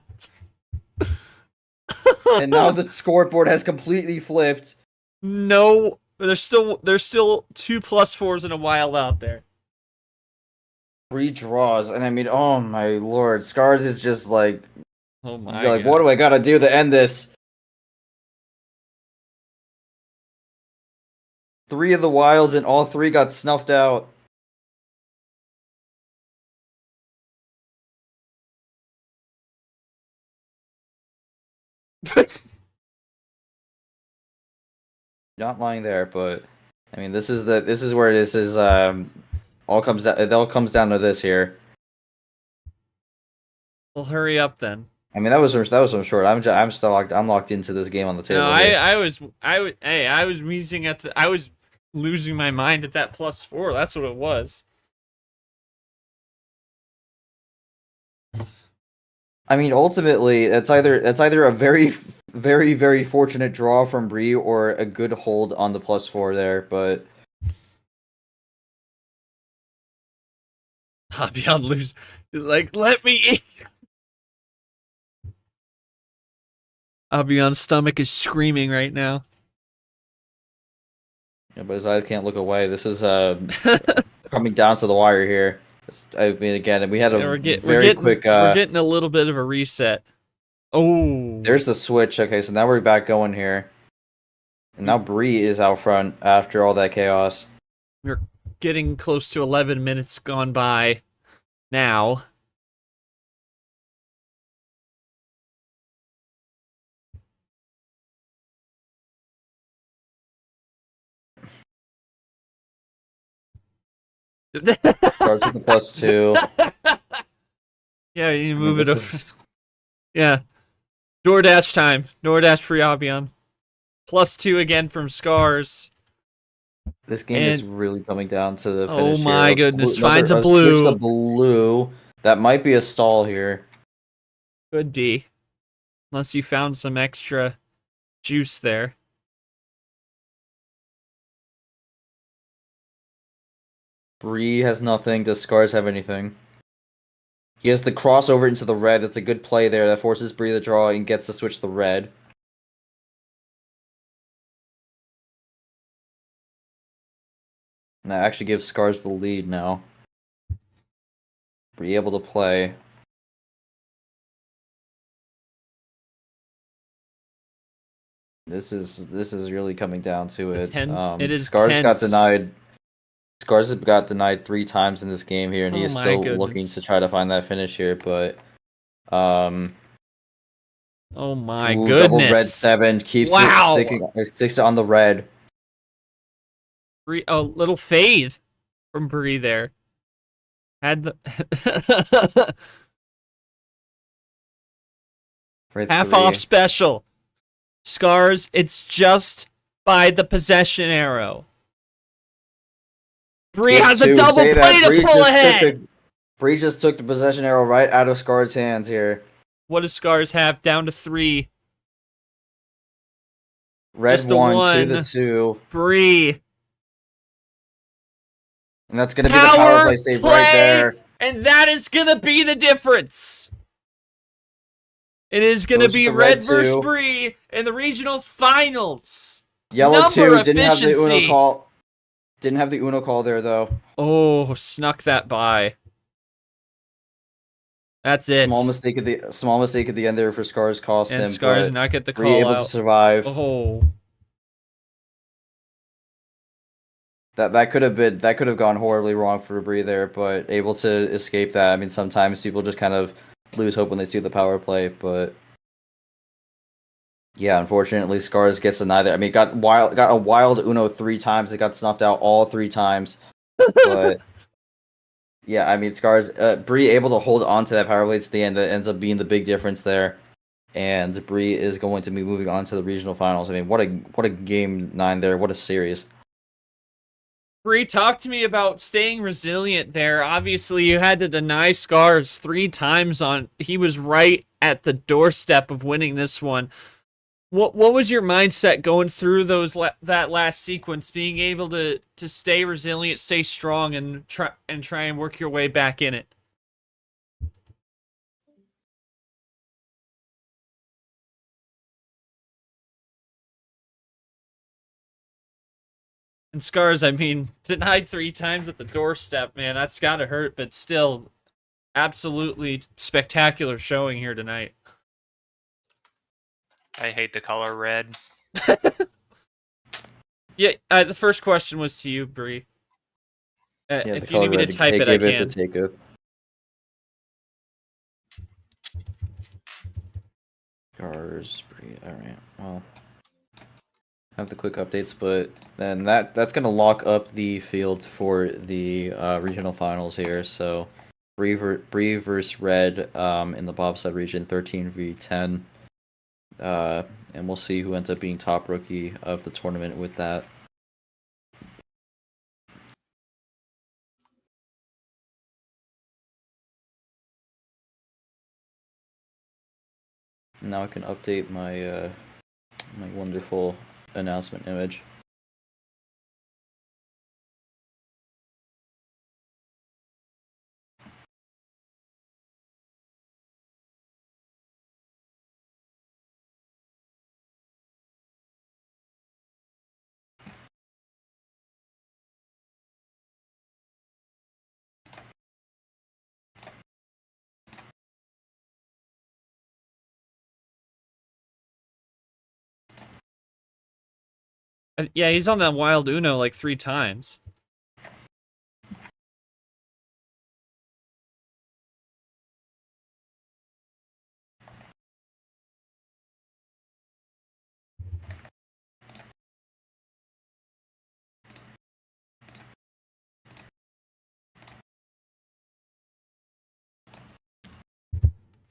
And now the scoreboard has completely flipped. No, there's still 2 +4s and a wild out there. 3 draws, and I mean, oh my lord, Scars is just like, Oh my he's like, god. what do I gotta do to end this? 3 of the wilds, and all 3 got snuffed out. Not lying there, but I mean, this is where this is all comes down. It all comes down to this here. Well, hurry up then. I mean, that was some short. I'm still locked into this game on the table. No, here. I was wheezing at I was losing my mind at that +4. That's what it was. I mean, ultimately, that's either a very, very, very fortunate draw from Brii or a good hold on the +4 there, but I'll be on lose. Like, let me eat. I'll be on stomach is screaming right now. yeah, but his eyes can't look away. This is coming down to the wire here. I mean, again, we had a we're very quick. We're getting a little bit of a reset. Oh, There's the switch. Okay, so now we're back going here, and now Brii is out front after all that chaos. we're getting close to 11 minutes gone by now. Starts with the +2. Yeah, you I mean, move it this over. is- Yeah. DoorDash time. DoorDash free Abion. +2 again from Scars. This game is really coming down to the Oh finish my here. goodness, Another- finds a switch blue. to blue. That might be a stall here. Could be. Unless you found some extra juice there. Brii has nothing. Does Scars have anything? He has the crossover into the red. That's a good play there. That forces Brii to draw and gets to switch the red. And that actually gives Scars the lead now. Brii able to play. This is really coming down to it. It is Scars got tense. denied. Scars got denied 3 times in this game here, and he Oh is my still goodness. looking to try to find that finish here. But Oh my ooh, goodness. double red 7 keeps Wow. it sticks it on the red. Bree, oh, little fade from Bree there. Had the Red half 3. off special. Scars, it's just by the possession arrow. Bree Take has a 2, double say that. play to Bree pull just ahead. Bree just took the possession arrow right out of Scar's hands here. What does Scars have? Down to 3. Red Just a 1 to the one. 2. Bree. And that's gonna be the power play save right there. And that is gonna be the difference. It is gonna Goes be to red red versus 2. Bree in the regional finals. Yellow Number 2 didn't have the Uno efficiency. call. Didn't have the Uno call there though. Oh, snuck that by. That's it. Small mistake at the end there for Scars cost And him. Scars but not get the Bree call able to out. survive. Oh, That could have gone horribly wrong for Brii there, but able to escape that. I mean, sometimes people just kind of lose hope when they see the power play, but yeah, unfortunately, Scars gets denied there. I mean, got a wild Uno 3 times. It got snuffed out all 3 times, but Yeah, I mean, Scars, Brii able to hold on to that power play to the end. That ends up being the big difference there. And Brii is going to be moving on to the regional finals. I mean, what a game 9 there. What a series. Brii, talk to me about staying resilient there. Obviously, you had to deny Scars 3 times on. He was right at the doorstep of winning this one. What was your mindset going through that last sequence, being able to stay resilient, stay strong, and try and work your way back in it? And Scars, I mean, denied 3 times at the doorstep, man. That's gotta hurt, but still, absolutely spectacular showing here tonight. I hate the color red. Yeah, the first question was to you, Brii. Yeah, if you need me to type it, I can. Scars, Brii. All right. Well, have the quick updates, but then that's gonna lock up the field for the regional finals here. So, Brii versus Red in the bobsled region, 13v10. And we'll see who ends up being top rookie of the tournament with that. Now I can update my my wonderful announcement image. Yeah, he's on that wild Uno like 3 times.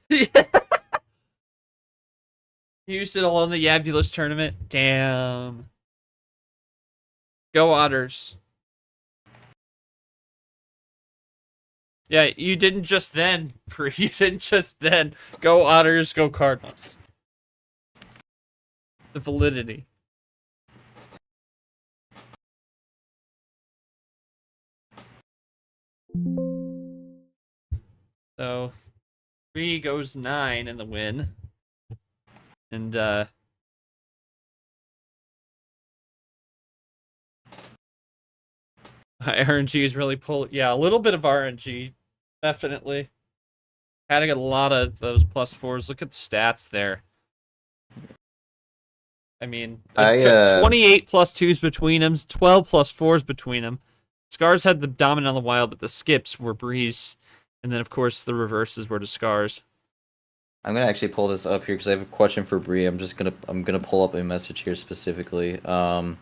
You used it all in the Yabulous tournament. Damn. Go Otters. Yeah, you didn't just then. You didn't just then. Go Otters, go Cardinals. The validity. So, 3 goes 9 in the win. And, RNG is really pulling. Yeah, a little bit of RNG. Definitely. Had to get a lot of those +4s. Look at the stats there. I mean, it took 28 +2s between them, 12 +4s between them. Scars had the dominant on the wild, but the skips were Brii's. And then, of course, the reverses were to Scars. I'm gonna actually pull this up here because I have a question for Brii. I'm gonna pull up a message here specifically. All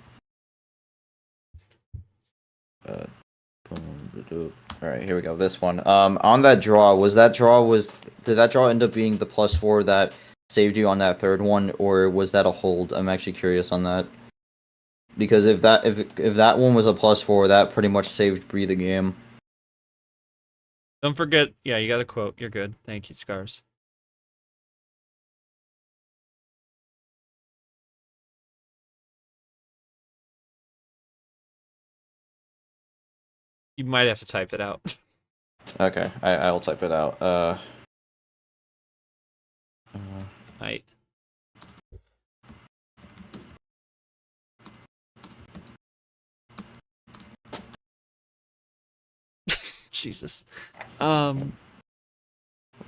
right, here we go. This one. On that draw, did that draw end up being the +4 that saved you on that third one, or was that a hold? I'm actually curious on that. Because if that one was a +4, that pretty much saved Brii the game. Don't forget, yeah, you got a quote. You're good. Thank you, Scars. You might have to type it out. Okay, I'll type it out. Right. Jesus. I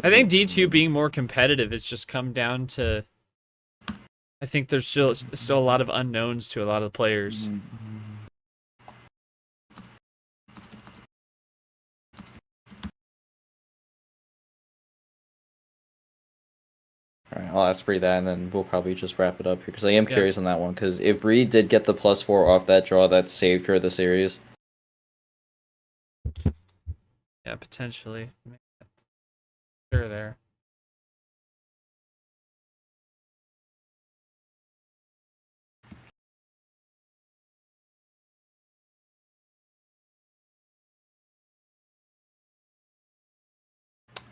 think D2 being more competitive has just come down to. I think there's still a lot of unknowns to a lot of the players. Alright, I'll ask Brii that, and then we'll probably just wrap it up here, because I am curious on that one, because if Brii did get the +4 off that draw, that saved her the series. Yeah, potentially. Sure there.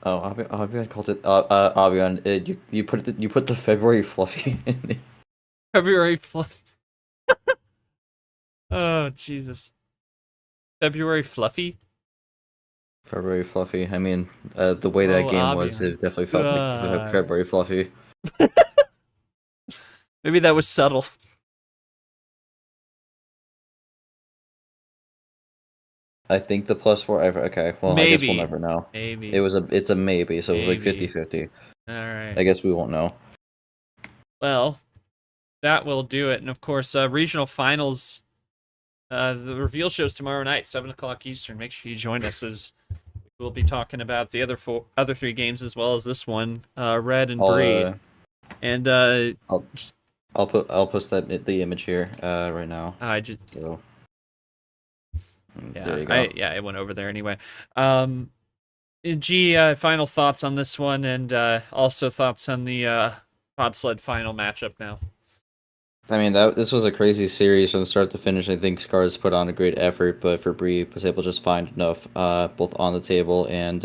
Oh, Avian called it. Avian, you put the February fluffy in the. February fluff. Oh, Jesus. February fluffy? February fluffy. I mean, the way that Oh, game was, Avian. it definitely felt like God. February fluffy. Maybe that was subtle. I think the +4. Okay, well, I guess we'll Maybe. never know. Maybe. It's a maybe, so like Maybe. 50-50. All right. I guess we won't know. Well, that will do it. And of course, regional finals. The reveal show's tomorrow night, 7:00 Eastern. Make sure you join us as we'll be talking about the other three games as well as this one, Red and Brii. And I'll post the image here right now. I just So yeah, there you go. I went over there anyway. G, final thoughts on this one, and also thoughts on the bobsled final matchup now. I mean, this was a crazy series from start to finish. I think Scars put on a great effort, but for Brii was able to just find enough, both on the table and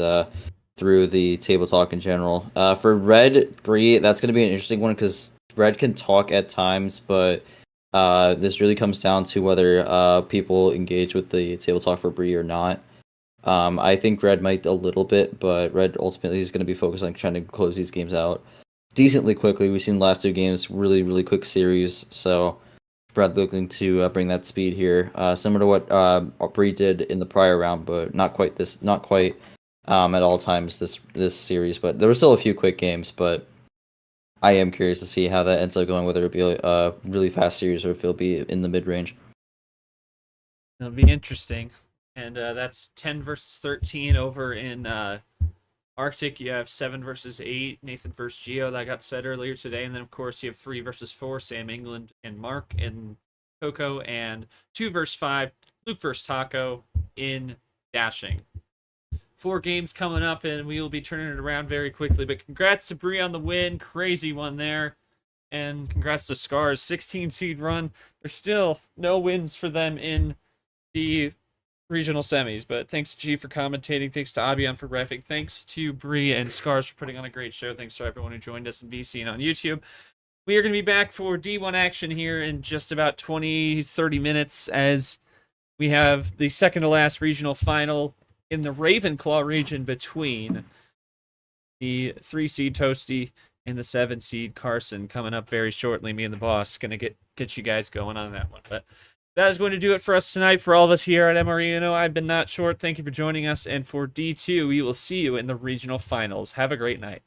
through the table talk in general. For Red, Brii, that's going to be an interesting one because Red can talk at times, but this really comes down to whether people engage with the table talk for Brii or not. I think Red might a little bit, but Red ultimately is going to be focused on trying to close these games out decently quickly. We've seen the last two games really, really quick series, so Brad looking to bring that speed here, similar to what Brii did in the prior round, but not quite at all times this series. But there were still a few quick games, but I am curious to see how that ends up going, whether it be a really fast series or if it'll be in the mid range. It'll be interesting, and that's 10 versus 13 over in Arctic. You have 7 versus 8, Nathan versus Geo, that got said earlier today. And then, of course, you have 3 versus 4, Sam England and Mark and Coco. And 2 versus 5, Luke versus Taco in Dashing. 4 games coming up, and we will be turning it around very quickly. But congrats to Brii on the win. Crazy one there. And congrats to Scars. 16 seed run. There's still no wins for them in the regional semis, but thanks to G for commentating, thanks to Abian for reffing, thanks to Brii and Scars for putting on a great show, thanks to everyone who joined us in VC and on YouTube. We are going to be back for D1 action here in just about 20-30 minutes as we have the second to last regional final in the Ravenclaw region between the 3 seed Toasty and the 7 seed Carson coming up very shortly. Me and the boss going to get you guys going on that one, but that is going to do it for us tonight. For all of us here at MREuno, I've been Not Short. Thank you for joining us. And for D2, we will see you in the regional finals. Have a great night.